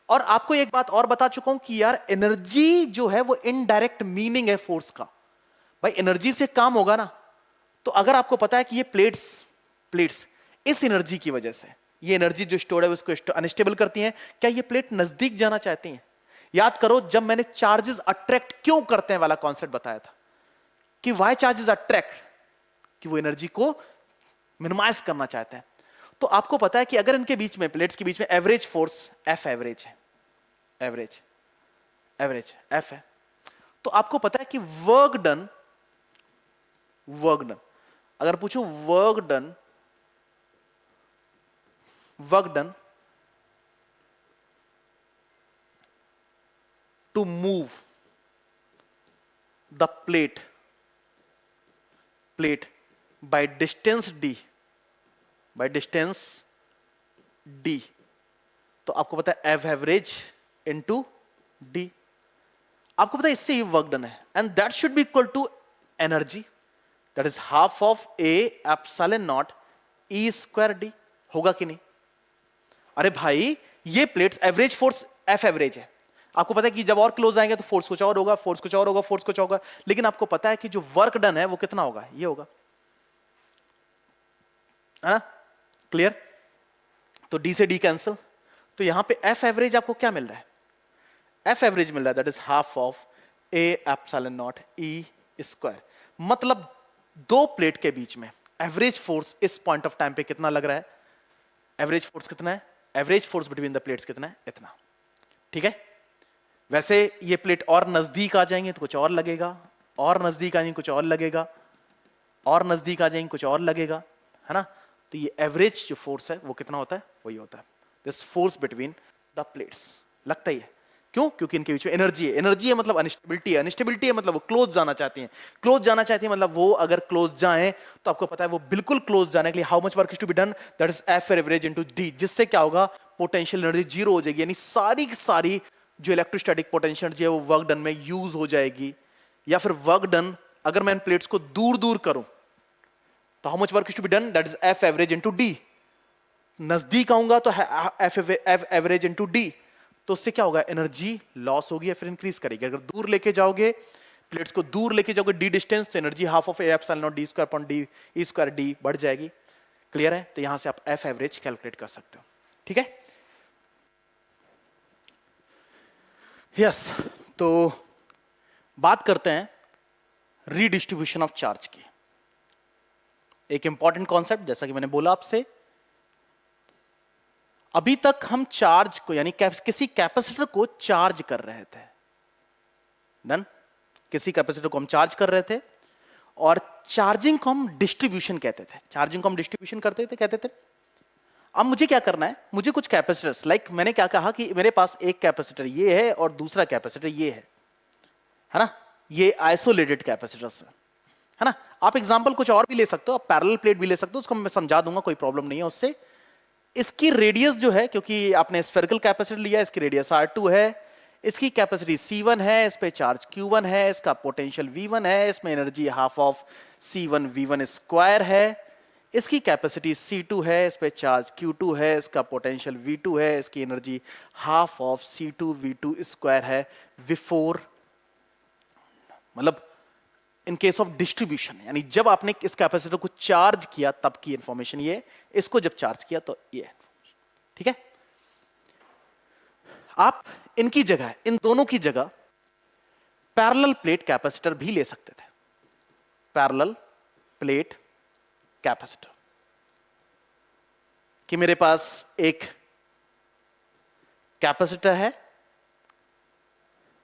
और आपको एक बात और बता चुका हूं कि यार एनर्जी जो है वो इनडायरेक्ट मीनिंग है फोर्स का। भाई एनर्जी से काम होगा ना, तो अगर आपको पता है कि ये प्लेट्स इस एनर्जी की वजह से, ये एनर्जी जो स्टोर है उसको अनस्टेबल करती हैं, क्या ये प्लेट नजदीक जाना चाहती हैं? याद करो जब मैंने चार्जेस अट्रैक्ट क्यों करते हैं वाला कॉन्सेप्ट बताया था कि वाई चार्जेस अट्रैक्ट, कि वो एनर्जी को मिनिमाइज करना चाहते हैं। तो आपको पता है कि अगर इनके बीच में, प्लेट्स के बीच में एवरेज फोर्स F एवरेज है, एवरेज F है, तो आपको पता है कि वर्क डन, अगर पूछो work done to move the plate by distance d, तो आपको पता है F एवरेज इंटू डी। आपको पता है इससे ये वर्क डन है, and that should be equal to energy, that is half of A epsilon naught E square D. होगा कि नहीं? अरे भाई ये plates average force F average है, आपको पता है कि जब और क्लोज आएंगे तो फोर्स कुछ और होगा, फोर्स कुछ और होगा, लेकिन आपको पता है कि जो वर्क डन है वो कितना होगा? ये होगा, है ना। क्लियर? तो डी से डी कैंसिल, तो यहां पे एफ एवरेज आपको क्या मिल रहा है? एफ एवरेज मिल रहा है, that is half of A epsilon not E square. मतलब दो प्लेट के बीच में एवरेज फोर्स इस पॉइंट ऑफ टाइम पे कितना लग रहा है? एवरेज फोर्स कितना है? Average force between the plates कितना है? इतना। ठीक है, वैसे ये प्लेट और नजदीक आ जाएंगे तो कुछ और लगेगा, और नजदीक आ जाएंगे कुछ और लगेगा, और नजदीक आ जाएंगे कुछ और लगेगा, है ना? तो ये एवरेज जो फोर्स है वो कितना होता है? वही होता है this force between the plates. लगता ही है, क्यों? क्योंकि इनके बीच में एनर्जी है। एनर्जी है मतलब अनस्टेबिलिटी है, अनस्टेबिलिटी है मतलब वो क्लोज जाना चाहती हैं, क्लोज जाना चाहती है मतलब वो अगर क्लोज जाएं तो आपको पता है वो बिल्कुल क्लोज जाने के लिए how much work is to be done, that is F average into D, जिससे क्या होगा? पोटेंशियल एनर्जी जीरो हो जाएगी, यानी सारी की सारी जो इलेक्ट्रोस्टैटिक पोटेंशियल एनर्जी है वो वर्क डन में यूज हो जाएगी। या फिर वर्क डन अगर मैं इन प्लेट्स को दूर दूर करूं तो how much work is to be done, that is F average into D. नजदीक आऊंगा तो एफ एवरेज इनटू डी, तो उससे क्या होगा? एनर्जी लॉस होगी या फिर इंक्रीज करेगी। अगर दूर लेके जाओगे, प्लेट्स को दूर लेके जाओगे डी डिस्टेंस, तो energy half of A epsilon not D square upon D E square D बढ़ जाएगी। क्लियर है? तो यहां से आप एफ एवरेज कैलकुलेट कर सकते हो। ठीक है, यस। तो बात करते हैं रीडिस्ट्रीब्यूशन ऑफ चार्ज की। एक इंपॉर्टेंट कॉन्सेप्ट, जैसा कि मैंने बोला आपसे, अभी तक हम चार्ज को यानी किसी कैपेसिटर को चार्ज कर रहे थे। डन? किसी कैपेसिटर को हम चार्ज कर रहे थे और चार्जिंग को हम डिस्ट्रीब्यूशन कहते थे। चार्जिंग को हम डिस्ट्रीब्यूशन करते थे, कहते थे। अब मुझे क्या करना है? मुझे कुछ कैपेसिटर्स, लाइक मैंने क्या कहा कि मेरे पास एक कैपेसिटर ये है और दूसरा कैपेसिटर ये है ना? ये आइसोलेटेड कैपेसिटर्स है ना? आप एग्जांपल कुछ और भी ले सकते हो, आप पैरेलल प्लेट भी ले सकते हो, उसको मैं समझा दूंगा, कोई प्रॉब्लम नहीं है उससे। इसकी रेडियस जो है, क्योंकि आपने स्फेरिकल कैपेसिटर लिया, इसकी रेडियस R2 है, इसकी कैपेसिटी C1 है, इस पे चार्ज Q1 है, इसका पोटेंशियल V1 है, इसमें energy half of C1 V1 square है, इसकी कैपेसिटी C2 है, इस पे चार्ज Q2 है, इसका पोटेंशियल V2 है, इसकी energy half of C2 V2 square है। बिफोर मतलब इन केस ऑफ डिस्ट्रीब्यूशन, यानी जब आपने इस कैपेसिटर को चार्ज किया तब की इंफॉर्मेशन ये, इसको जब चार्ज किया तो ये। ठीक है, आप इनकी जगह, इन दोनों की जगह पैरेलल प्लेट कैपेसिटर भी ले सकते थे। पैरेलल प्लेट कैपेसिटर कि मेरे पास एक कैपेसिटर है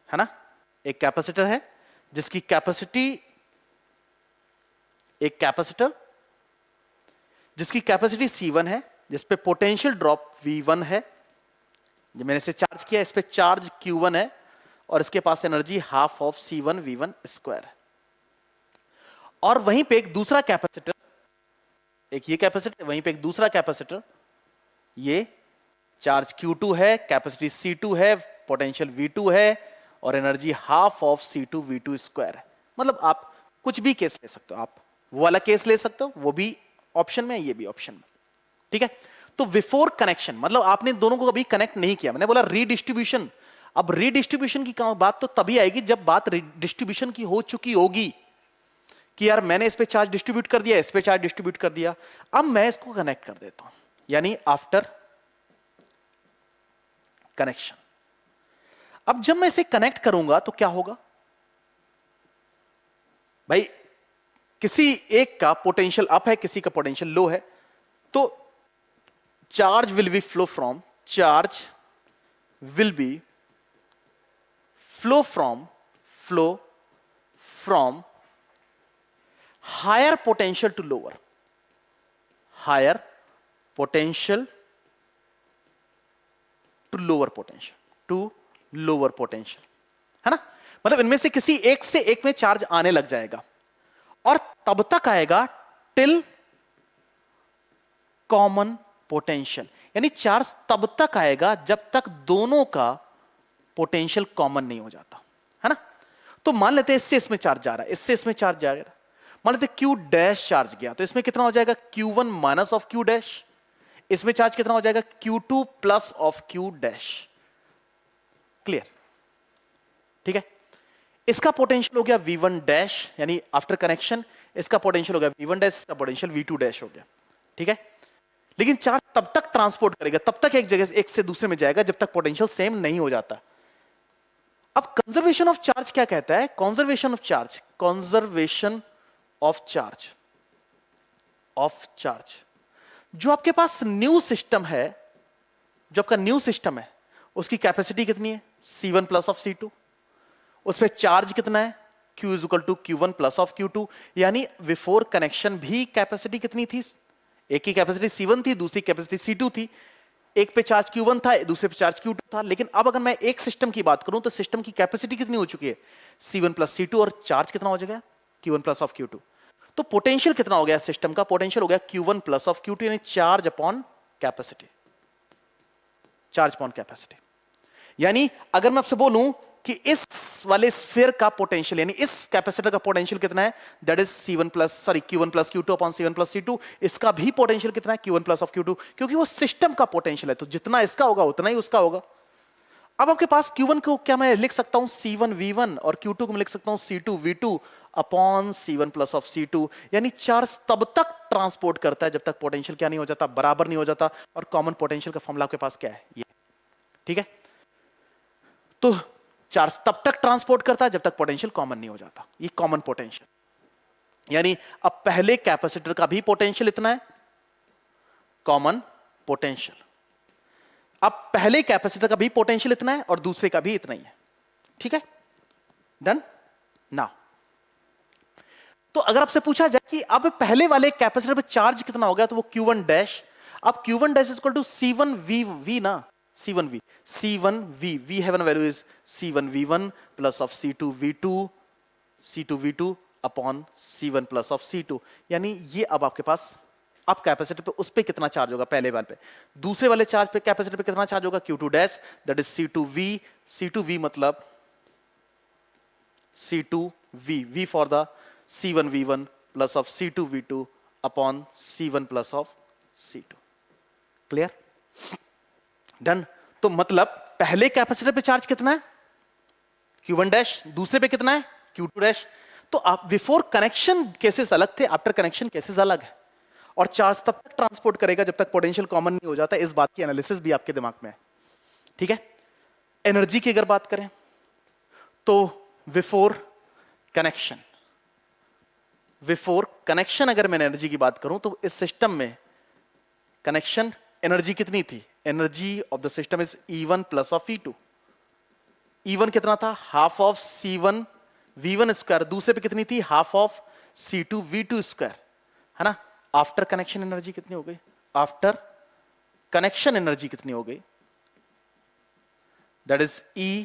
ना? एक कैपेसिटर है जिसकी कैपेसिटी, एक कैपेसिटर जिसकी कैपेसिटी C1 है, जिस पे पोटेंशियल ड्रॉप V1 है, जो मैंने इसे चार्ज किया, इस पे चार्ज Q1 है और इसके पास energy half of C1 V1 square है। और वहीं पे एक दूसरा कैपेसिटर, एक ये कैपेसिटर, वहीं पे एक दूसरा कैपेसिटर, ये चार्ज Q2 है, कैपेसिटी C2 है, पोटेंशियल V2 है और energy half of C2 V2 square है। मतलब आप कुछ भी केस ले सकते हो, आप वो वाला केस ले सकते हो, वो भी ऑप्शन में, ये भी ऑप्शन में। ठीक है, तो बिफोर कनेक्शन मतलब आपने दोनों को कभी कनेक्ट नहीं किया। मैंने बोला रीडिस्ट्रीब्यूशन। अब रीडिस्ट्रीब्यूशन की बात तो तभी आएगी जब बात डिस्ट्रीब्यूशन की हो चुकी होगी कि यार मैंने इस पे चार्ज डिस्ट्रीब्यूट कर दिया, इस पे चार्ज डिस्ट्रीब्यूट कर दिया, अब मैं इसको कनेक्ट कर देता हूं, यानी आफ्टर कनेक्शन। अब जब मैं इसे कनेक्ट करूंगा तो क्या होगा भाई? किसी एक का पोटेंशियल अप है, किसी का पोटेंशियल लो है, तो charge will be flow from, charge will be flow from higher potential to lower, higher potential to lower potential, to lower potential, है ना? मतलब इनमें से किसी एक से एक में चार्ज आने लग जाएगा और तब तक आएगा टिल कॉमन पोटेंशियल, यानी चार्ज तब तक आएगा जब तक दोनों का पोटेंशियल कॉमन नहीं हो जाता, है ना? तो मान लेते हैं इससे इसमें चार्ज जा रहा है, इससे इसमें चार्ज जा रहा है, मान लेते Q डैश चार्ज गया, तो इसमें कितना हो जाएगा? Q1 minus of Q dash. इसमें चार्ज कितना हो जाएगा? Q2 plus of Q dash. Clear? ठीक है, इसका पोटेंशियल हो गया V1 डैश, यानी आफ्टर कनेक्शन इसका पोटेंशियल हो गया V1 डैश, इसका पोटेंशियल V2 डैश हो गया। ठीक है, लेकिन चार्ज तब तक ट्रांसपोर्ट करेगा, तब तक एक जगह से एक से दूसरे में जाएगा जब तक पोटेंशियल सेम नहीं हो जाता। अब कंजर्वेशन ऑफ चार्ज क्या कहता है? Conservation of charge, conservation of charge, of charge, जो आपके पास न्यू सिस्टम है, जो आपका न्यू सिस्टम है, उसकी कैपेसिटी कितनी है? C1 plus of C2। उसमें चार्ज कितना है? Q is equal to Q1 plus of Q2। यानी बिफोर कनेक्शन भी कैपेसिटी कितनी थी? एक की कैपेसिटी C1 थी, दूसरी कैपेसिटी C2 थी। एक पे चार्ज Q1 था, दूसरे पे चार्ज Q2 था। लेकिन अब अगर मैं एक सिस्टम की बात करूं तो सिस्टम की कैपेसिटी कितनी हो चुकी है? C1 प्लस C2, और चार्ज कितना हो जाएगा? Q1 plus of Q2। तो पोटेंशियल कितना हो गया सिस्टम का? पोटेंशियल हो गया Q1 प्लस ऑफ Q2, यानी charge upon capacity, charge upon capacity. यानी अगर मैं आपसे बोलूं कि इस वाले स्फीयर का पोटेंशियल, यानी इस कैपेसिटर का पोटेंशियल कितना है? That is Q1 plus Q2 upon C1 plus C2। इसका भी पोटेंशियल कितना है? Q1 प्लस ऑफ Q2, क्योंकि वो सिस्टम का पोटेंशियल है, तो जितना इसका होगा उतना ही उसका होगा। अब आपके पास Q1 को क्या मैं लिख सकता हूं? C1 V1, और Q2 को मैं लिख सकता हूं C2 V2 upon C1 plus of C2। यानी चार्ज तब तक ट्रांसपोर्ट करता है जब तक पोटेंशियल क्या नहीं हो जाता? बराबर नहीं हो जाता। और कॉमन पोटेंशियल का फॉर्मूला आपके पास क्या है? ये, ठीक है। तो चार्ज तब तक ट्रांसपोर्ट करता है जब तक पोटेंशियल कॉमन नहीं हो जाता। ये कॉमन पोटेंशियल। यानी अब पहले कैपेसिटर का भी पोटेंशियल इतना है, कॉमन पोटेंशियल। अब पहले कैपेसिटर का भी पोटेंशियल इतना है और दूसरे का भी इतना ही है, ठीक है। Done now. तो अगर आपसे पूछा जाए कि अब पहले वाले कैपेसिटर पे चार्ज कितना हो गया, तो वो Q1 डैश। अब Q1 dash is equal to C1 V ना, C1 V, V have a value is C1 V1 plus of C2 V2 upon C1 plus of C2। यानी ये अब आपके पास, अब कैपेसिटर पे उस पे कितना चार्ज होगा पहले वाले पे, दूसरे वाले चार्ज पे कैपेसिटर पे कितना चार्ज होगा? Q2 dash, that is C2V मतलब C2V for the C1 V1 plus of C2 V2 upon C1 plus of C2। Clear? Done. तो मतलब पहले कैपेसिटर पे चार्ज कितना है? Q1 डैश, दूसरे पे कितना है? Q2 dash. तो आप बिफोर कनेक्शन केसेस अलग थे, आफ्टर कनेक्शन केसेस अलग है। और चार्ज तब तक ट्रांसपोर्ट करेगा जब तक पोटेंशियल कॉमन नहीं हो जाता। इस बात की एनालिसिस भी आपके दिमाग में है, ठीक है। एनर्जी की अगर बात करें तो बिफोर कनेक्शन अगर मैं एनर्जी की बात करूं तो इस सिस्टम में कनेक्शन एनर्जी कितनी थी? Energy of the system is E1 plus of E2। E1 कितना था? Half of C1 V1 square. दूसरे पे कितनी थी? Half of C2 V2 square, है ना। आफ्टर कनेक्शन एनर्जी कितनी हो गई? आफ्टर कनेक्शन एनर्जी कितनी हो गई? That is E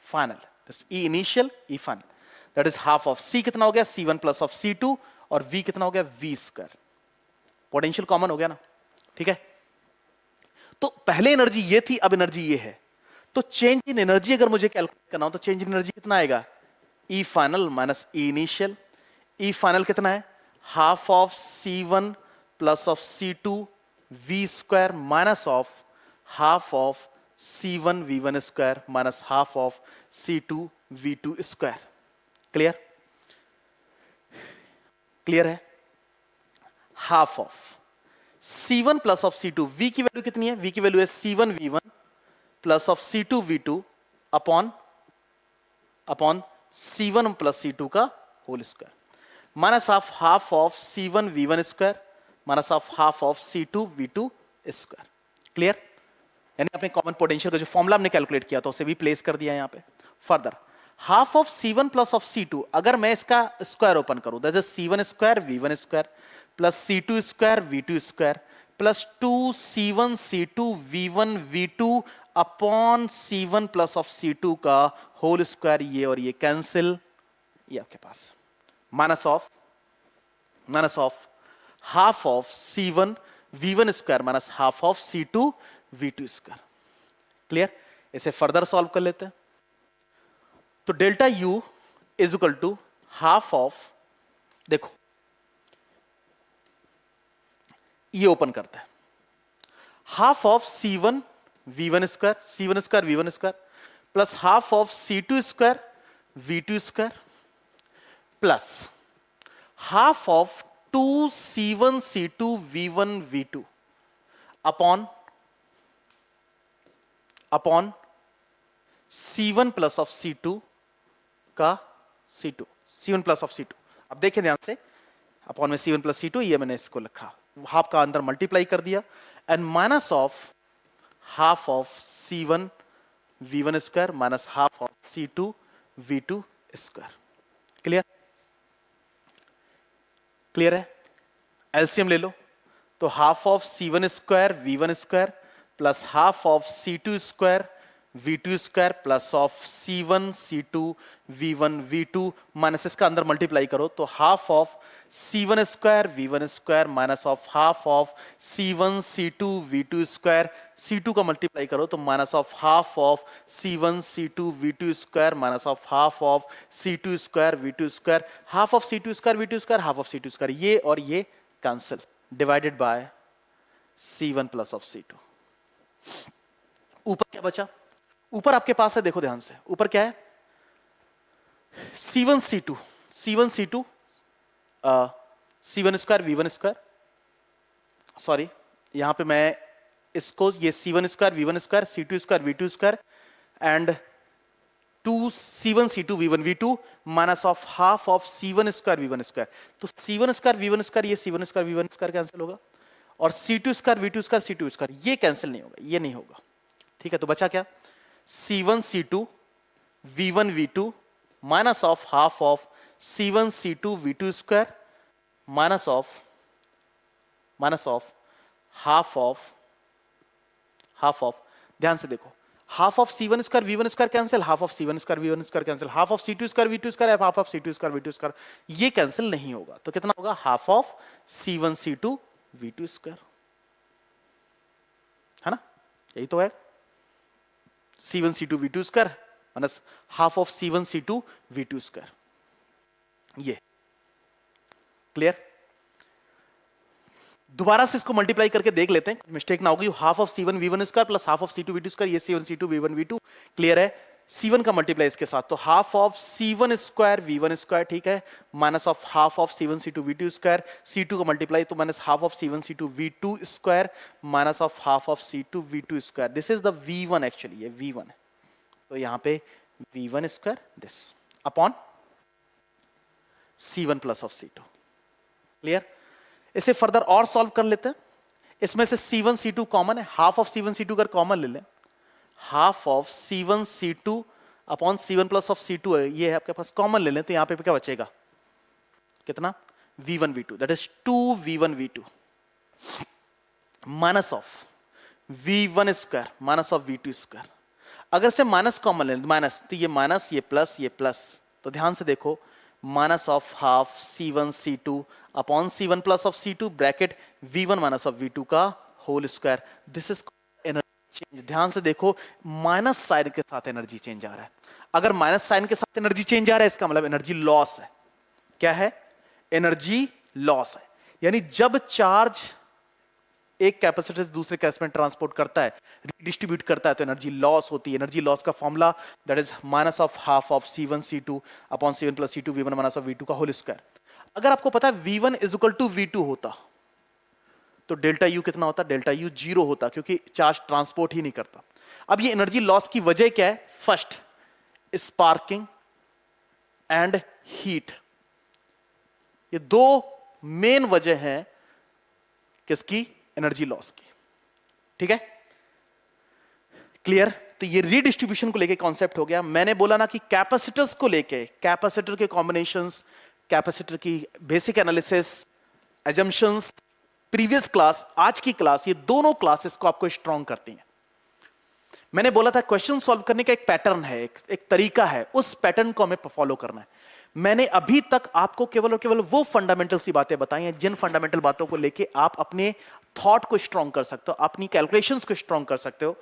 final, E initial, E final, that is half of C कितना हो गया? C1 प्लस ऑफ C2, और V कितना हो गया? V square. पोटेंशियल कॉमन हो गया ना, ठीक है। तो पहले एनर्जी ये थी, अब एनर्जी ये है। तो चेंज इन एनर्जी अगर मुझे कैलकुलेट करना हो तो चेंज इन एनर्जी कितना आएगा? E final minus E initial. E final कितना है? Half of C1 plus of C2 V square minus of half of C1 V1 square minus half of C2 V2 square. Clear? Clear है? Half of C1 plus of C2, V की value कितनी है? V की value है C1 V1 plus of C2 V2 upon C1 plus C2 का whole square minus half of C1 V1 square minus half of C2 V2 square. Clear? यानी अपने common potential का जो फॉर्मूला हमने कैलकुलेट किया था उसे भी प्लेस कर दिया यहां पे। Further half of C1 plus of C2, अगर मैं इसका स्क्वायर ओपन करूं, that is C1 square V1 square plus C2 square V2 square plus 2C1 C2 V1 V2 upon C1 plus of C2 का whole square. ये और ये cancel, ये आपके पास minus of half of C1 V1 square minus half of C2 V2 square. Clear? इसे further solve कर लेते हैं। तो delta U is equal to half of, देखो ये ओपन करता है, half of C1 V1 square plus half of C2 square V2 square plus half of 2c1c2v1v2 upon c1 plus of c2 का c2, c1 plus of c2। अब देखिए ध्यान से, upon में c1 प्लस c2, ये मैंने इसको लिखा, हाफ का अंदर मल्टीप्लाई कर दिया, and minus of half of c1 v1 square minus half of c2 v2 square. Clear? Clear है? एलसीएम ले लो, तो half of c1 square v1 square plus half of c2 square v2 square plus of c1 c2 v1 v2 minus इसका अंदर multiply करो, तो half of c1 square v1 square minus of half of c1 c2 v2 square, c2 का multiply करो तो minus of half of c1 c2 v2 square minus of half of c2 square v2 square, half of c2 square v2 square, half of c2 square, ये और ये cancel, divided by c1 plus of c2। ऊपर क्या बचा? ऊपर आपके पास है, देखो ध्यान से, ऊपर क्या है? c1 c2 c1 square v1 square, sorry यहां पे मैं इसको, ये c1 square v1 square c2 square v2 square and 2c1 c2 v1 v2 minus of half of c1 square v1 square, तो c1 स्क्वायर v1 स्क्वायर, ये c1 square v1 square cancel होगा, और c2 square v2 square c2 square, ये cancel नहीं होगा, ये नहीं होगा। ठीक है, तो बचा क्या? c1 c2 v1 v2 minus of half of c1 c2 v2 square minus of half of, ध्यान से देखो, half of c1 square v1 square cancel, half of c1 square v1 square cancel, half of c2 square v2 square, half of c2 square v2 square, ये cancel नहीं होगा, तो कितना होगा? Half of c1 c2 v2 square, है ना? यही तो है, c1 c2 v2 square minus half of c1 c2 v2 square, ये क्लियर? दोबारा से इसको मल्टीप्लाई करके देख लेते हैं, मिस्टेक ना होगी। Half of c1 v1 square plus half of c2 v2 square, ये c1 c2 v1 v2 clear है। c1 का मल्टीप्लाई इसके साथ, तो half of c1 square v1 square, ठीक है, minus of half of c1 c2 v2 square, c2 का multiply तो minus half of c1 c2 v2 square minus of half of c2 v2 square, this is the v1, actually ये v1 है, तो यहां पे v1 square this upon c1 plus of c2। Clear? इसे further और solve कर लेते हैं। इसमें से c1 c2 कॉमन है, हाफ ऑफ c1 c2 अगर कॉमन ले लें, half of c1 c2 upon c1 plus of c2 है, ये है आपके पास, कॉमन ले लें तो यहां पे क्या बचेगा? कितना? v1 v2, that is 2v1 v2 minus of v1 square minus of v2 square. अगर से माइनस कॉमन ले, माइनस, तो ये माइनस, ये प्लस, तो ध्यान से देखो, minus of half c1 c2 upon c1 plus of c2 bracket v1 minus of v2 का whole square, this is energy change. ध्यान से देखो, माइनस साइन के साथ एनर्जी चेंज आ रहा है। अगर माइनस साइन के साथ एनर्जी चेंज आ रहा है, इसका मतलब एनर्जी लॉस है। क्या है? एनर्जी लॉस है। यानी जब चार्ज एक कैपेसिटर से दूसरे कैपेसिटर में ट्रांसपोर्ट करता है, डिस्ट्रीब्यूट करता है, तो एनर्जी लॉस होती है। एनर्जी लॉस का formula that is minus of half of c1 c2 upon c1 plus c2 v1 minus of v2 का होल स्क्वायर। अगर आपको पता है v1 is equal to v2 होता, तो डेल्टा यू कितना होता? डेल्टा यू 0 होता, क्योंकि चार्ज ट्रांसपोर्ट ही नहीं करता। अब ये एनर्जी लॉस की वजह क्या है? फर्स्ट, स्पार्किंग एंड हीट, ये दो मेन वजह हैं किसकी? एनर्जी लॉस की। ठीक है, क्लियर? तो ये रीडिस्ट्रीब्यूशन को लेके कॉन्सेप्ट हो गया। मैंने बोला ना कि कैपेसिटर्स को लेके, कैपेसिटर के कॉम्बिनेशंस, कैपेसिटर की basic analysis, assumptions, previous class, आज की क्लास, ये दोनों क्लासेस को आपको स्ट्रॉन्ग करती हैं। मैंने बोला था क्वेश्चन सॉल्व करने का एक पैटर्न है, एक तरीका है, उस पैटर्न को हमें फॉलो करना है। मैंने अभी तक आपको केवल और केवल वो फंडामेंटल सी बातें बताई हैं जिन फंडामेंटल बातों को लेके आप अपने थॉट को स्ट्रॉन्ग कर सकते हो, अपनी कैलकुलेशंस को स्ट्रॉन्ग कर सकते हो।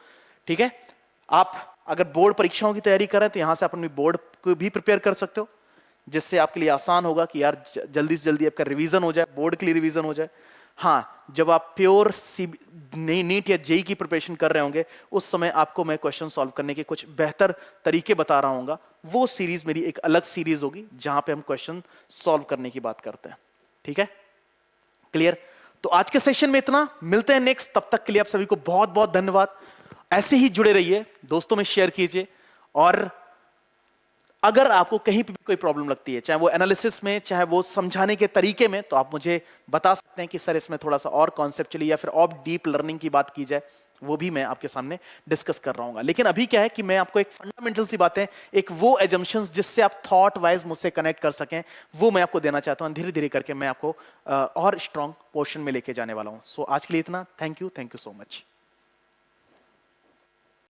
ठीक है, आप अगर बोर्ड परीक्षाओं की तैयारी कर रहे हैं तो यहां से अपनी बोर्ड को भी प्रिपेयर कर सकते हो, जिससे आपके लिए आसान होगा कि यार जल्दी से जल्दी आपका रिवीजन हो जाए, बोर्ड के लिए रिवीजन हो जाए। हाँ, जब आप प्योर नीट या जेई की प्रिपरेशन कर रहे होंगे, उस समय आपको मैं क्वेश्चन सॉल्व करने के कुछ बेहतर तरीके बता रहा हूँ। वो सीरीज मेरी एक अलग सीरीज होगी जहां पे हम क्वेश्चन सॉल्व करने की बात करते हैं। ठीक है, क्लियर? तो आज के सेशन में इतना, मिलते हैं नेक्स्ट, तब तक के लिए आप सभी को बहुत बहुत धन्यवाद। ऐसे ही जुड़े रहिए, दोस्तों में शेयर कीजिए, और अगर आपको कहीं पे भी कोई प्रॉब्लम लगती है, चाहे वो एनालिसिस में, चाहे वो समझाने के तरीके में, तो आप मुझे बता सकते हैं कि सर इसमें थोड़ा सा और कॉन्सेप्चुअली या फिर और डीप लर्निंग की बात की जाए, वो भी मैं आपके सामने डिस्कस कर रहा हूँ। लेकिन अभी क्या है कि मैं आपको एक फंडामेंटल सी बातें, एक वो एजम्पशंस जिससे आप थॉट वाइज मुझसे कनेक्ट कर सकें, वो मैं आपको देना चाहता हूँ। धीरे धीरे करके मैं आपको और स्ट्रॉन्ग पोर्शन में लेके जाने वाला हूँ। सो आज के लिए इतना। Thank you so much.